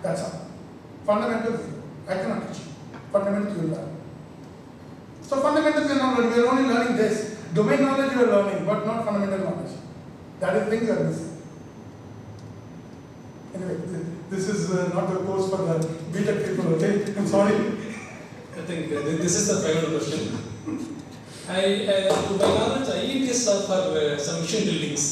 That's all. Fundamentals, I cannot teach you. Fundamentals you will learn. So fundamentals we are not learning, we are only learning this. Domain knowledge you are learning, but not fundamental knowledge. That is the thing you are missing. Anyway, this is not the course for the BTech people, okay? I'm sorry. I think this is the final question. To my knowledge, IETs are for some mission buildings.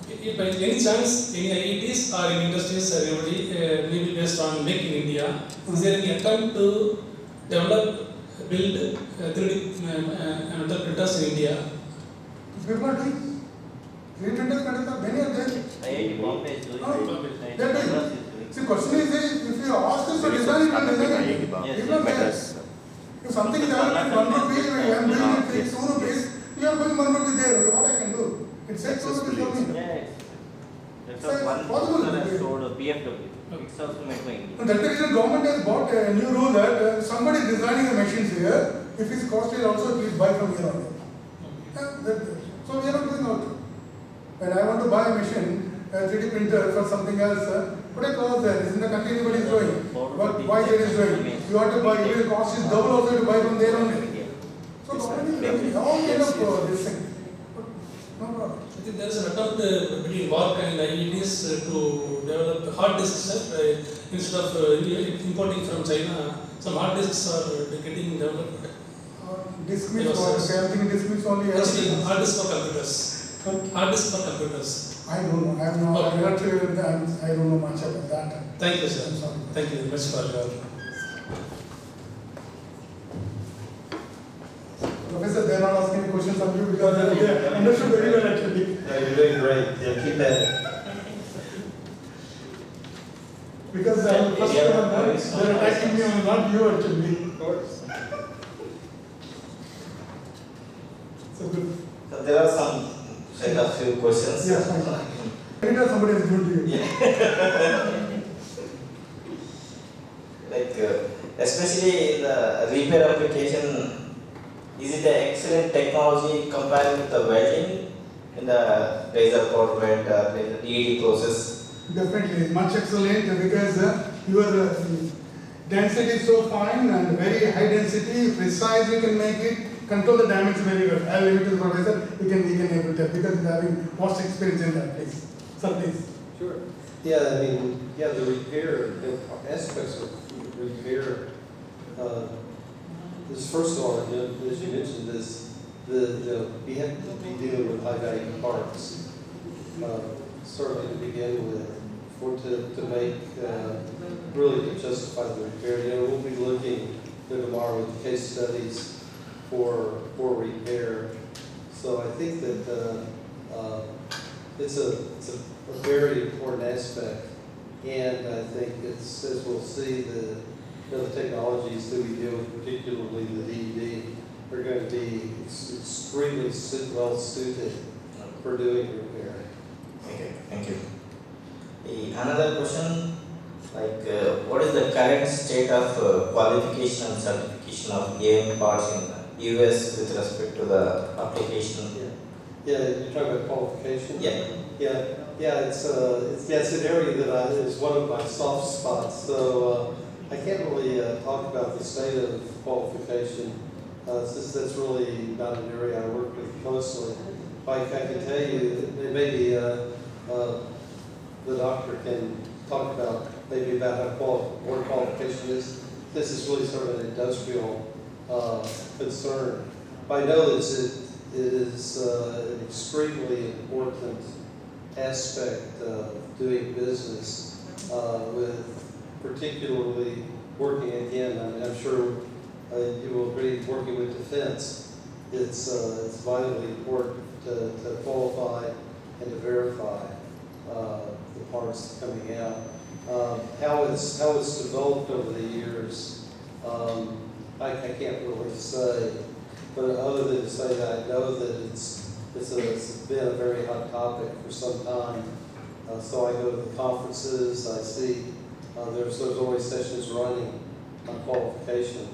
If by any chance, any IETs or in industries or everybody, maybe based on Make in India, is there any attempt to develop, build 3D metal printers in India? People are doing 3D printers, many are there. IIT Bombay is doing it. They are doing. See, question is, if you ask us for design, you can design it. People are there. If something is available at 1 rupee, I am doing it takes 2 rupees, you are going 1 rupee there. What I can do? It takes 2 rupees for me. Yes. So it's possible. PFW. It's also made by India. And that's the reason government has bought a new rule that somebody is designing the machines here, if it's costly also please buy from here only. So we are not doing all. When I want to buy a machine, a 3D printer for something else, put a clause there. Isn't the country anybody is doing? Why it is doing? You have to buy, it will cost is double also to buy from there only. So government is all kind of this thing. No problem. I think there is an attempt between work and IETs to develop hard disks. Instead of importing from China, some hard disks are getting developed. Disk means what? I think disk means only. Actually, hard disk for computers. Hard disk for computers. I don't know. I have no. Okay. I don't know much about that. Thank you, sir. I'm sorry. Thank you very much for your. Professor, they are not asking questions of you because they understood very well actually. No, you're doing great. Yeah, keep at it. Because first they are attacking me, not you actually. Of course. So good. So there are some set of few questions. Yes, fine. Anytime somebody is good to you. Like especially in the repair application, is it an excellent technology compared with the welding in the laser powder bed or the DED process? Definitely, much excellent because your density is so fine and very high density, precise you can make it, control the damage very well. I will leave it to the professor, he can able to because he's having vast experience in that place. So please. Sure. Yeah, I mean, yeah, the repair, the aspects of repair, this first of all, as you mentioned, we have to be dealing with high value parts, certainly to begin with, to make, really to justify the repair. We'll be looking tomorrow with case studies for repair. So I think that it's a very important aspect, and I think it's, as we'll see, the technologies that we deal with, particularly the DED, are going to be extremely well suited for doing repair. Okay, thank you. Another question, like what is the current state of qualification and certification of AM parts in the US with respect to the application? Yeah, you're talking about qualification? Yeah. It's an area that is one of my soft spots. So I can't really talk about the state of qualification since that's really not an area I work with closely. I can tell you that maybe the doctor can talk about what qualification is. This is really sort of an industrial concern. But I know that it is an extremely important aspect of doing business with particularly working again. I mean, I'm sure you will agree, working with defense, it's vitally important to qualify and to verify the parts coming out. How it's developed over the years, I can't really say, but other than to say that I know that it's been a very hot topic for some time. So I go to the conferences, I see there's always sessions running on qualification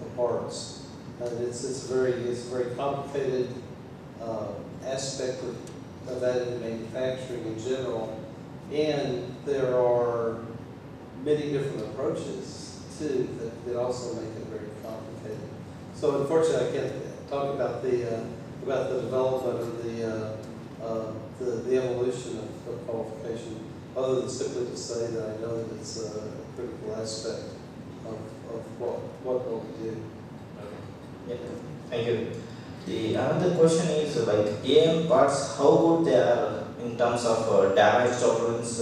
of parts. And it's a very complicated aspect of additive manufacturing in general. And there are many different approaches too that also make it very complicated. So unfortunately, I can't talk about the development or the evolution of qualification, other than simply to say that I know that it's a critical aspect of what we do. Yeah, thank you. The another question is like AM parts, how good they are in terms of damage tolerance,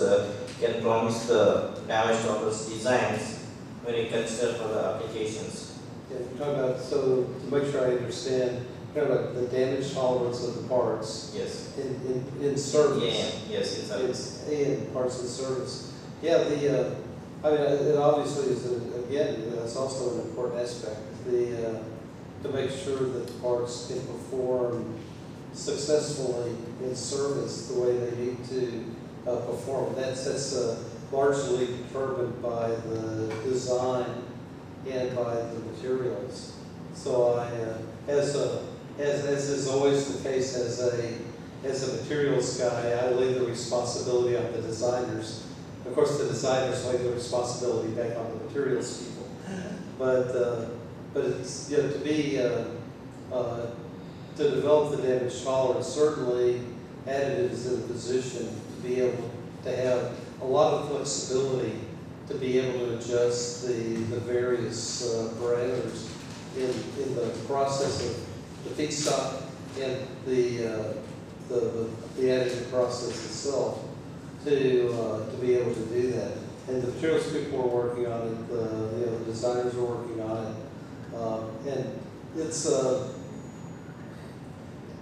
can promise the damage tolerance designs when you consider for the applications. Yeah, you're talking about, so to make sure I understand, you're talking about the damage tolerance of the parts. Yes. In service. Yeah, yes, in service. In parts of service. Yeah, I mean, it obviously is, again, that's also an important aspect. To make sure that the parts can perform successfully in service the way they need to perform. That's largely determined by the design and by the materials. So as is always the case as a materials guy, I lay the responsibility on the designers. Of course, the designers lay the responsibility back on the materials people. But it's, to be to develop the damage tolerance, certainly additive is in a position to be able to have a lot of flexibility to be able to adjust the various parameters in the process of the feedstock and the additive process itself to be able to do that. And the materials people are working on it, the designers are working on it, and it's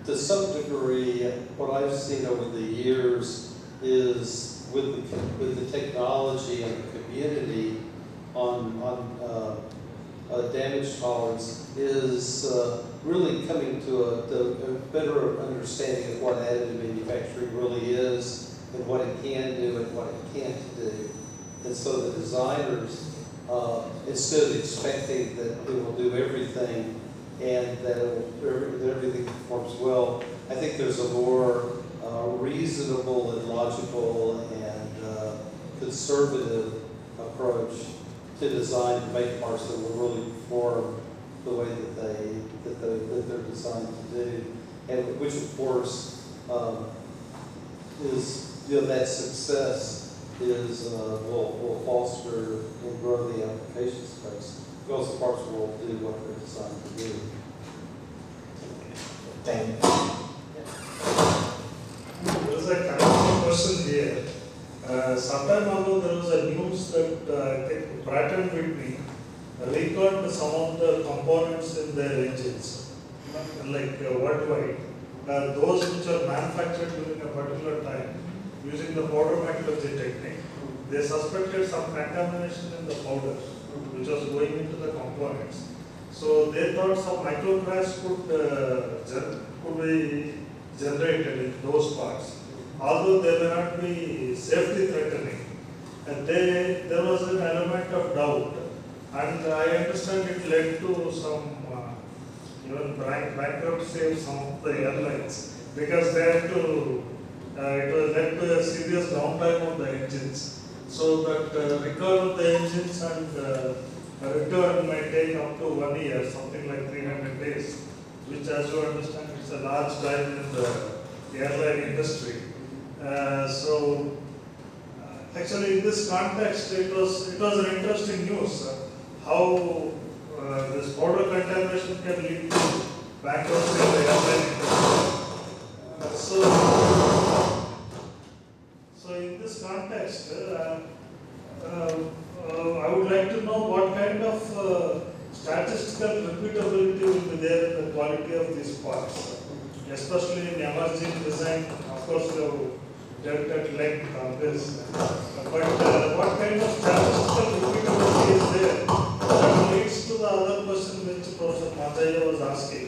to some degree what I've seen over the years is with the technology and the community on damage tolerance is really coming to a better understanding of what additive manufacturing really is and what it can do and what it can't do. And so the designers, instead of expecting that it will do everything and that everything performs well, I think there's a more reasonable and logical and conservative approach to design to make parts that will really perform the way that they're designed to do, and which of course is that success is will foster and grow the application space because the parts will do what they're designed to do. Thank you. There is a connecting question here. Sometime ago there was a news that I think Pratt & Whitney recalled some of the components in their engines, like worldwide. Those which are manufactured during a particular time using the powder metallurgy technique, they suspected some contamination in the powder which was going into the components. So they thought some microcracks could be generated in those parts, although they may not be safety threatening. And there was an element of doubt, and I understand it led to some even bankruptcy of some of the airlines because they had to. It was led to a serious downtime of the engines, so that recall of the engines and return may take up to 1 year, something like 300 days, which, as you understand, is a large time in the airline industry. Actually, in this context, it was an interesting news how this powder contamination can lead to bankruptcy of the airline industry. So in this context, I would like to know what kind of statistical repeatability will be there in the quality of these parts, especially in emerging design. Of course, we have dealt at length on this, but what kind of statistical repeatability is there? That leads to the other question which Professor Madhusudhan was asking.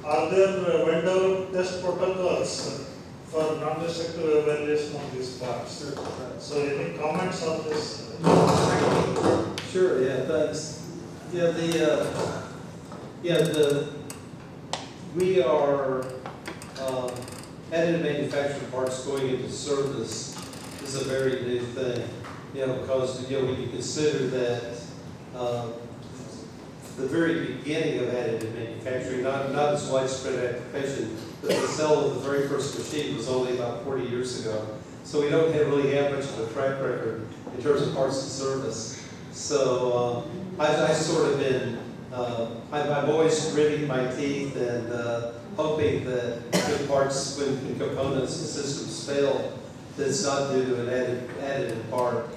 Are there well-developed test protocols for non-destructive evaluation of these parts? So any comments on this? Sure, yeah, thanks. Yeah, we are additive manufactured parts going into service is a very new thing, because when you consider that the very beginning of additive manufacturing, not its widespread application, but the sale of the very first machine was only about 40 years ago. So we don't really have much of a track record in terms of parts and service. So I've sort of been, I'm always gritting my teeth and hoping that good parts, when components and systems fail, that it's not due to an additive part.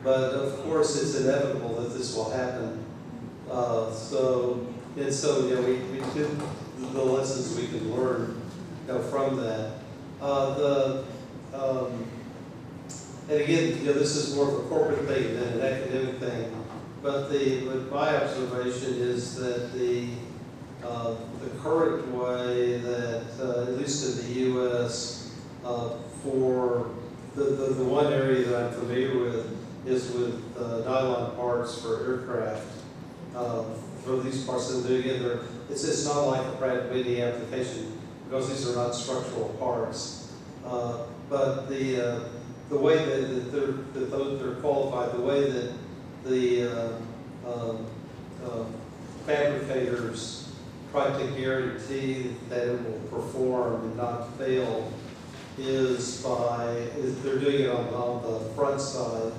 But of course, it's inevitable that this will happen. We took the lessons we could learn from that. And again, this is more of a corporate thing than an academic thing. But my observation is that the current way that, at least in the U.S., for the one area that I'm familiar with is with nylon parts for aircraft. For these parts, and again, it's not like a Pratt & Whitney application because these are not structural parts. But the way that they're qualified, the way that the fabricators try to guarantee that it will perform and not fail is they're doing it on the front side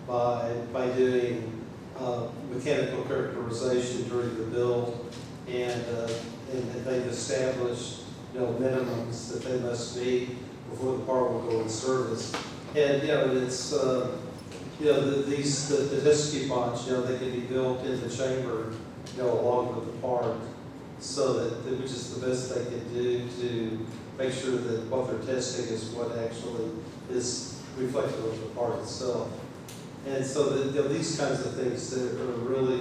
by doing mechanical characterization during the build, and they've established minimums that they must meet before the part will go in service. And it's the test coupons, they can be built in the chamber, along with the part, so that which is the best they can do to make sure that what they're testing is what actually is reflective of the part itself. And so these kinds of things that are really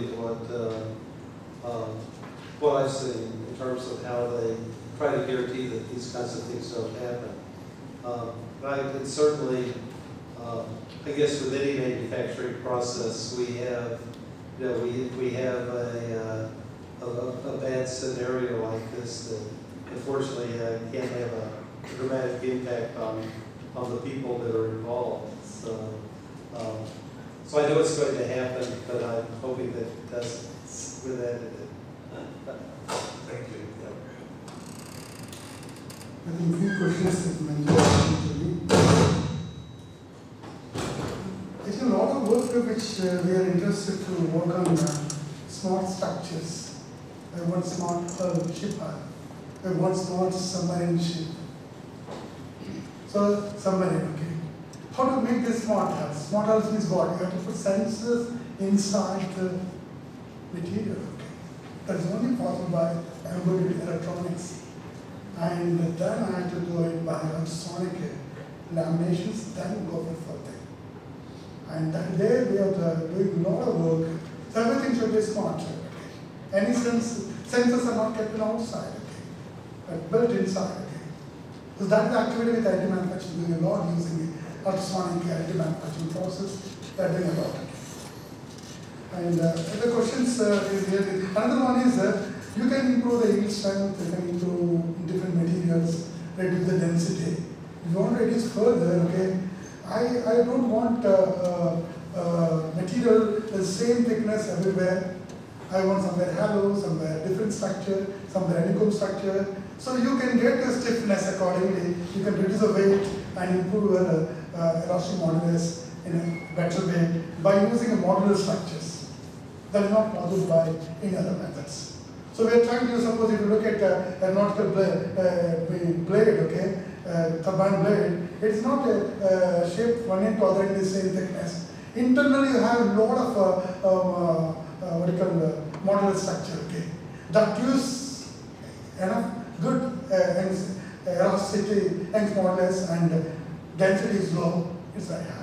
what I've seen in terms of how they try to guarantee that these kinds of things don't happen. And certainly, I guess with any manufacturing process, we have, we have a bad scenario like this that unfortunately can have a dramatic impact on the people that are involved. So I know it's going to happen, but I'm hoping that it doesn't. With that, Thank you. I think few questions that mentioned to me. There's a lot of work which we are interested to work on smart structures. I want smart ship hull. I want smart submarine ship. So submarine, okay. How to make this smart hulls? Smart hulls means what? You have to put sensors inside the material. Okay. That is only possible by embedded electronics. And then I had to do it by ultrasonic laminations, then go for further. And there we are doing a lot of work. So everything should be smart. Okay. Any sensors are not kept outside, okay, but built inside. Okay. So that is the activity with additive manufacturing, doing a lot using the ultrasonic additive manufacturing process. They are doing a lot. Okay. And the questions is really, another one is you can improve the yield strength, you can improve different materials, reduce the density. If you want to reduce further, okay, I don't want material the same thickness everywhere. I want somewhere hollow, somewhere different structure, somewhere honeycomb structure. So you can get the stiffness accordingly. You can reduce the weight and improve your elastic modulus in a better way by using a modular structures. That is not possible by any other methods. So we are trying to, suppose if you look at a nautical blade, okay, turbine blade, it is not shaped one end to other end the same thickness. Internally you have a lot of what you call modular structure, okay, that gives enough good elasticity, Young's modulus, and density is low, it's very high.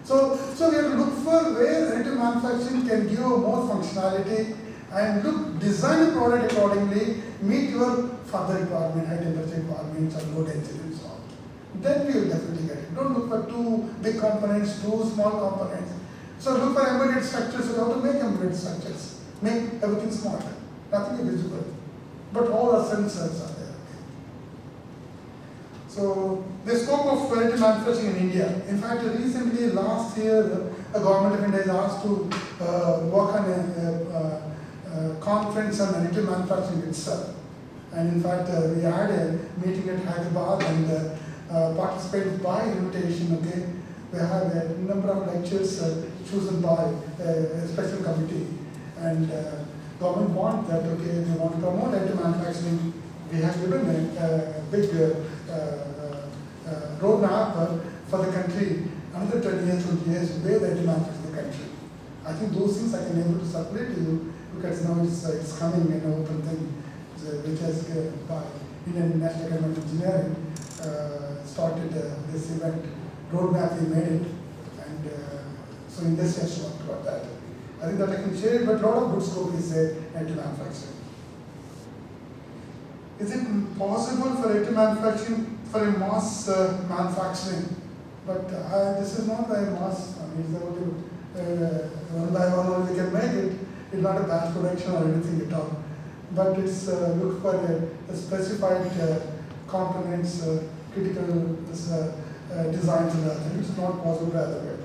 So we have to look for where additive manufacturing can give more functionality and design a product accordingly, meet your further requirement, high temperature requirements or low density and so on. Then we will definitely get it. Don't look for too big components, too small components. So look for embedded structures, so how to make embedded structures. Make everything smarter, nothing is visible. But all our sensors are there. So the scope of additive manufacturing in India. In fact, recently, last year, the government of India is asked to work on a conference on additive manufacturing itself. And in fact, we had a meeting at Hyderabad and participated by invitation. Okay, we have a number of lectures chosen by a special committee. And government want that. Okay, they want to promote additive manufacturing. We have given a big roadmap for the country, another 20 years, 20 years, where the demand for the country. I think those things I can able to circulate to you because now it's coming in an open thing, which has by Indian National Academy of Engineering started this event. Roadmap, we made it, and so industry has talked about that. I think that I can share it, but a lot of good scope is there additive manufacturing. Is it possible for additive manufacturing for a mass manufacturing? But this is not a mass. I mean, it's only one by one we can make it. It's not a mass production or anything at all. But it's look for a specified components, critical designs and other things. It's not possible either way.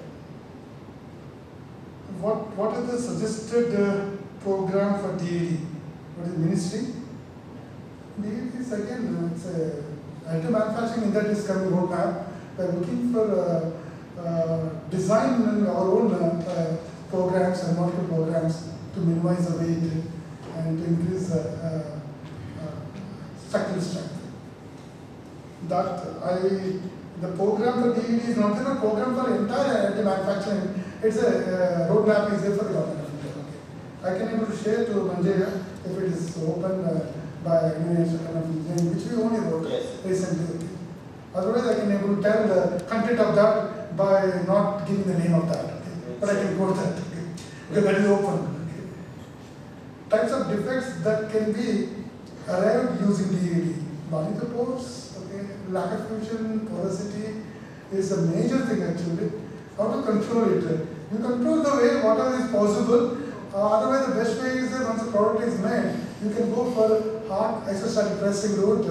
What is the suggested program for DAD? what is ministry? DED is again, it's a additive manufacturing in that is coming roadmap. We're looking for design our own programs and multiple programs to minimize the weight and to increase structural strength. The program for DED is not a program for entire additive manufacturing. It's a roadmap is there for the government of India. Okay. I can able to share to Manjaya if it is open by Minister of Engineering, which we only wrote recently. Okay. Otherwise, I can able to tell the content of that by not giving the name of that. Okay. But I can quote that. Okay. Because that is open. Okay. Types of defects that can be arrived using DED. Barnacle pores, okay, lack of fusion, porosity is a major thing actually. How to control it? You control the way whatever is possible. Otherwise, the best way is that once the product is made, you can go for hard isostatic pressing route.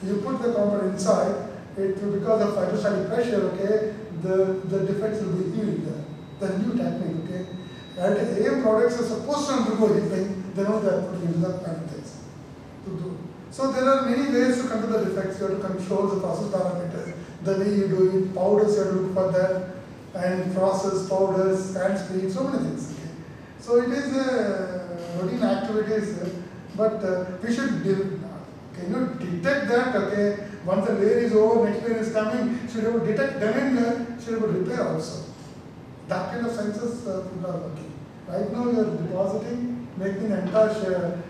You put the component inside. It will, because of hydrostatic pressure, okay, the defects will be healed. The new technique, okay. And AM products are supposed to undergo heating. They know they are putting into the kind of things to do. So there are many ways to control the defects. You have to control the process parameters, the way you do it, powders you have to look for that, and process, powders, scan speed, so many things. Okay. So it is routine activities, but we should detect that, okay, once the layer is over, next layer is coming, should have detect, then should have repair also. That kind of sensors people are working. Right now you are depositing, making an entire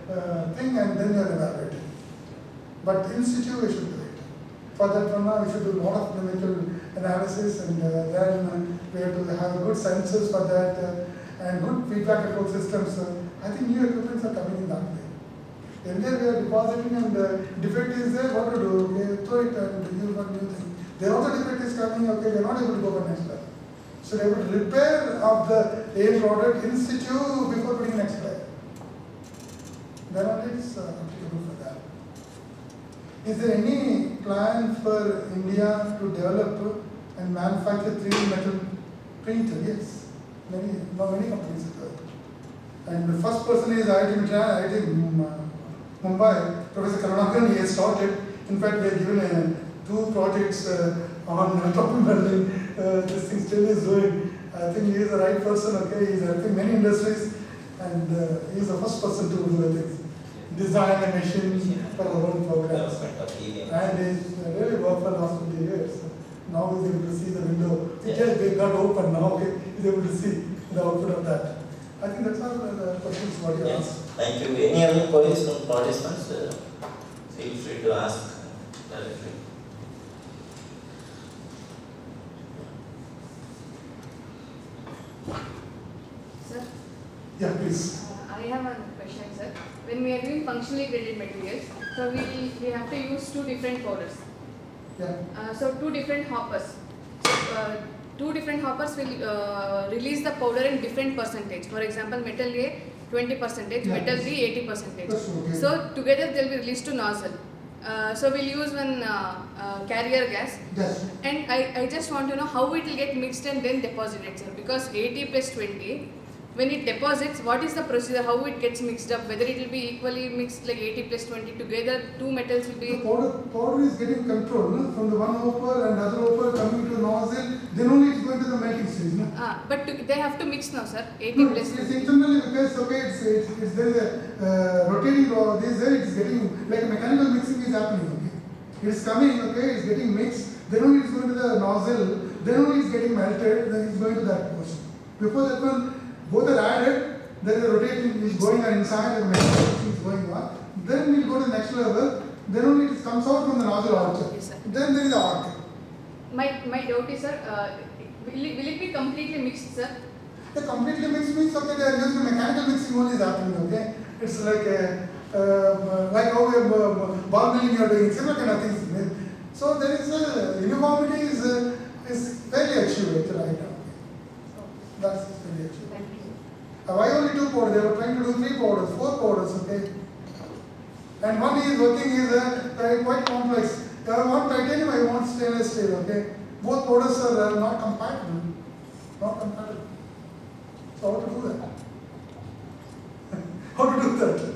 thing, and then you are evaluating. But in situ we should do it. For that one now we should do a lot of chemical analysis, and then we have to have good sensors for that and good feedback control systems. I think new equipments are coming in that way. Earlier we are depositing and defect is there, what to do? Okay, throw it and use one new thing. There also defect is coming, okay, we are not able to go for next level. So we have to repair of the A product in situ before putting next layer. Then only it's applicable for that. Is there any plan for India to develop and manufacture 3D metal printer? Yes, many companies are doing. And the first person is IIT Madras, IIT Mumbai, Professor Karunakaran. He has started. In fact, they have given 2 projects on top welding. This thing still is doing. I think he is the right person. Okay, he is helping many industries, and he is the first person to do the things. Design a machine for our own programs. And he's really worked for the last 20 years. Now he's able to see the window. They got open now, okay? He's able to see the output of that. I think that's all the questions what you asked. Thank you. Any other queries from participants? Feel free to ask directly. Sir? Yeah, please. I have a question, sir. When we are doing functionally graded materials, so we have to use 2 different powders. Yeah. So 2 different hoppers. So 2 different hoppers will release the powder in different percentage. For example, metal A 20%, Yeah. metal B 80%. That's okay. So together they will be released to nozzle. So we'll use one carrier gas. Yes. And I just want to know how it will get mixed and then deposited, sir. Because 80 plus 20, when it deposits, what is the procedure, how it gets mixed up, whether it will be equally mixed like 80 plus 20 together, 2 metals will be... The powder is getting controlled, no? From the one hopper and other hopper coming to the nozzle, then only it's going to the melting stage. No? But they have to mix now, sir, 80 No, plus... it's internally because okay, it's there is a rotating this there, it's getting like a mechanical mixing is happening. Okay, it's coming, okay, it's getting mixed, then only it's going to the nozzle, then only it's getting melted, then it's going to that portion. Before that one, both are added, then the rotating is going on inside and the mechanical is going on. Then we'll go to the next level, then only it comes out from the nozzle outside. Yes, sir. Then there is a arc. My doubt is, sir, will it be completely mixed, sir? The completely mixed means okay, they are using mechanical mixing only is happening, okay? It's like like how we have ball milling you are doing, similar kind of things. So there is a uniformity is fairly achieved right now. That's fairly achieved. Thank you. Why only 2 powders? They were trying to do 3 powders, 4 powders, okay? And one is working is quite complex. I want titanium, I want stainless steel, okay? Both powders are not compatible. Not compatible. So how to do that? How to do that?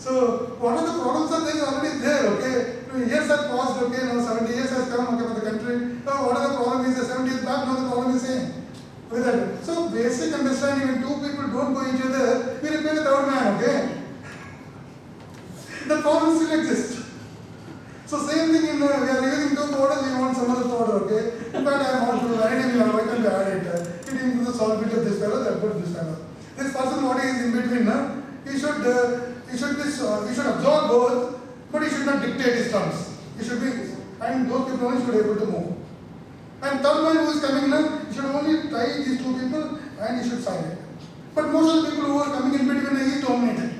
So what are the problems are there already there, okay? Years have passed, okay, now 70 years has come, okay, for the country. Now what are the problem is the 70 years back, now the problem is same. With that. So basic understanding, when two people don't go each other, we require the third man, okay? The problem still exists. So same thing in, we are using two powders, we want some other powder, okay? In fact, I want to add it, why can't we add it? It includes the solubility of this fellow, that put this fellow. This person, what is in between, he should absorb both, but he should not dictate his terms. He should be, and those people only should be able to move. And third one who is coming in, he should only tie these two people and he should sign it. But most of the people who are coming in between, he is dominated.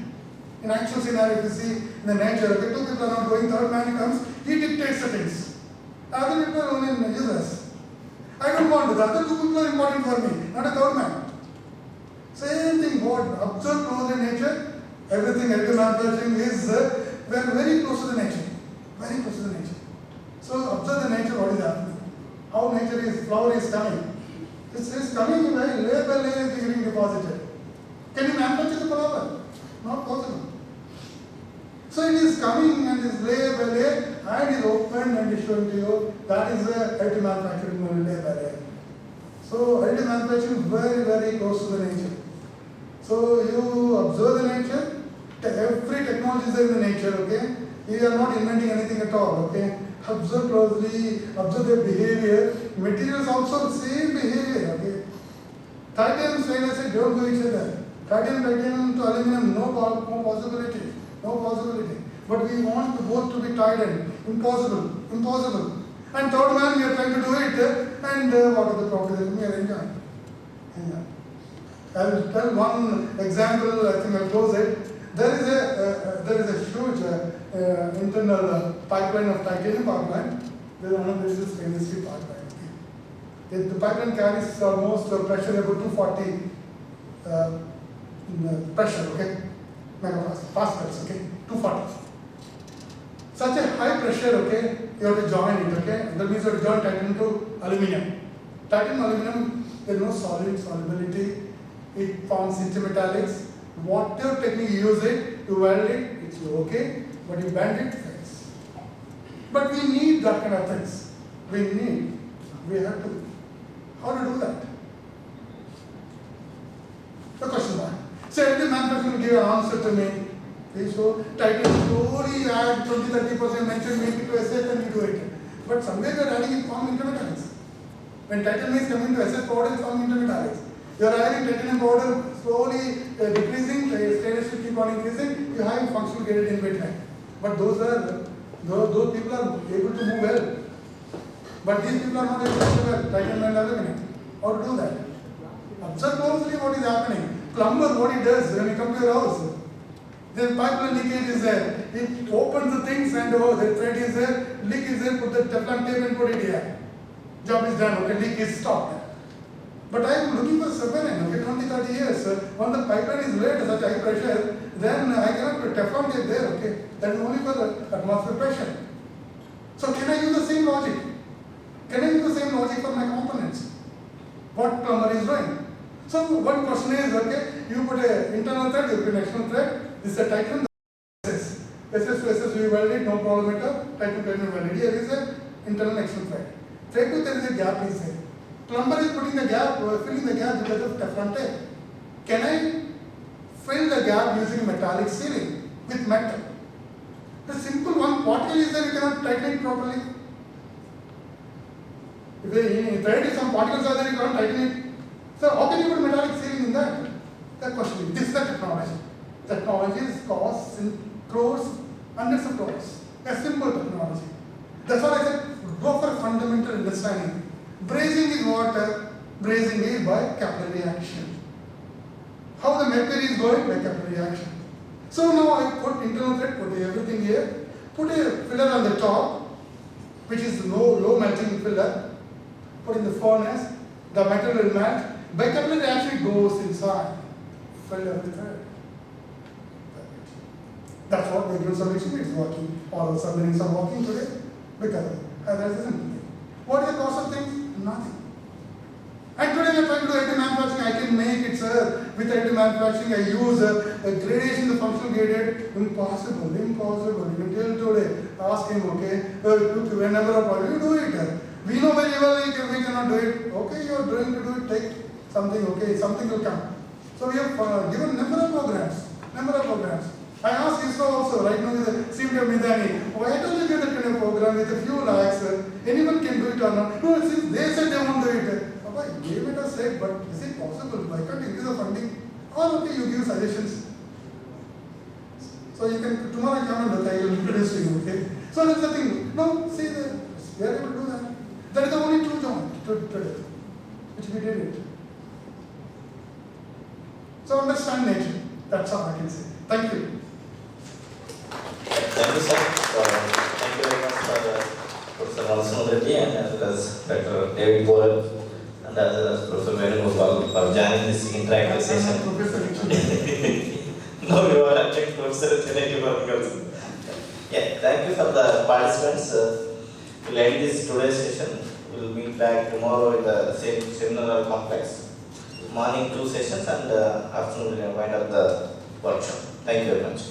In actual scenario, if you see in the nature, okay, two people are not going, third man comes, he dictates the things. Other people are only useless. I don't want to. The other two people are important for me, not a third man. Same thing, what? Observe closely nature, everything, every manufacturing is, we are very close to the nature. Very close to the nature. So observe the nature, what is happening. How nature is, flower is coming. It's coming, right? Layer by layer is getting deposited. Can you manufacture the flower? Not possible. So it is coming and is layer by layer and is open and is showing to you. That is the additive manufacturing only layer by layer. So additive manufacturing is very, very close to the nature. So you observe the nature. Every technology is there in the nature, okay? You are not inventing anything at all, okay? Observe closely, observe their behavior. Materials also same behavior, okay? Titanium, stainless steel don't go each other. Titanium to aluminum, no possibility. No possibility. But we want both to be tied in. Impossible. Impossible. And third man, we are trying to do it. And what is the problem? We are enjoying. I will tell one example, I think I'll close it. There is a huge internal pipeline of titanium pipeline. There is a stainless steel pipeline. The pipeline carries almost pressure about 240 pressure, okay? Pascals, okay? 240. Such a high pressure, okay? You have to join it, okay? That means you have to join titanium to aluminum. Titanium, aluminum, there is no solid solubility. It forms intermetallics. Whatever technique you use it, you weld it, it's okay. But you bend it, fails. But we need that kind of things. We have to. How to do that? The question mark. So every manufacturer will give an answer to me. So titanium slowly add 20-30% mention, make it to SF and you do it. But somewhere you are adding it form intermetallics. When titanium is coming to SF powder, it form intermetallics. You are adding titanium powder slowly decreasing, stainless steel keep on increasing, you have functional graded in between. But those people are able to move well. But these people are not able to move well, titanium and aluminum. How to do that? Observe closely what is happening. Plumber, what he does when you come to your house. The pipeline leakage is there. It opens the things and the thread is there, leak is there, put the Teflon tape and put it here. Job is done, okay, leak is stopped. But I am looking for surveillance, okay, 20-30 years. When the pipeline is laid at such high pressure, then I cannot put Teflon tape there, okay. That is only for the atmospheric pressure. So can I use the same logic? Can I use the same logic for my components? What plumber is doing? So one question is, okay, you put an internal thread, you put an external thread, this is a titanium, SS to SS we weld it, no problem at all, titanium welded. Here is an internal external thread. Thread to there is a gap is there. Plumber is putting the gap, filling the gap because of Teflon tape. Can I fill the gap using metallic sealing with metal? The simple one particle is there, you cannot tighten it properly. If the thread is some particles are there, you cannot tighten it. So how can you put metallic sealing in that? The question is, this is the technology. Technologies cost in crores, hundreds of crores. A simple technology. That's why I said, go for fundamental understanding. Brazing is what? Brazing is by capillary action. How the mercury is going? By capillary action. So now I put internal thread, put everything here, put a filler on the top, which is low melting filler, put in the furnace, the metal will melt. By capillary action it goes inside, fill every thread. That's what the glue solution is working. All the submarines are working today because of it. That is the simple thing. What is the cost of things? Nothing. And today we are trying to do additive manufacturing. I can make it, sir. with additive manufacturing, I use a gradation, the functional graded, impossible. You can tell today, ask him, okay, whenever a problem, you do it. We know very well we cannot do it. Okay, you are trying to do it, take something, okay, something will come. So we have given number of programs. I asked ISRO also, right now with the Senior Midani, why don't you give that kind of program with a few lakhs? Anyone can do it or not? No, since they said they won't do it. I gave it a set, but is it possible? Why can't you give the funding? Or okay, you give suggestions. So you can, tomorrow come and look, I will introduce to you, okay? So that's the thing. No, see, we are able to do that. That is the only true job today, which we did it. So understand nature. That's all I can say. Thank you. Thank you, sir. Thank you very much for Professor Madhusudhan Reddy and as well as Dr. David Bourell and as well as Professor Bourell for joining this interactive session. No, you are actually Professor. Thank you for coming. Yeah, thank you for the participants. We'll end this today's session. We'll meet back tomorrow in the same seminar complex. Morning 2 sessions and afternoon we'll wind up the workshop. Thank you very much.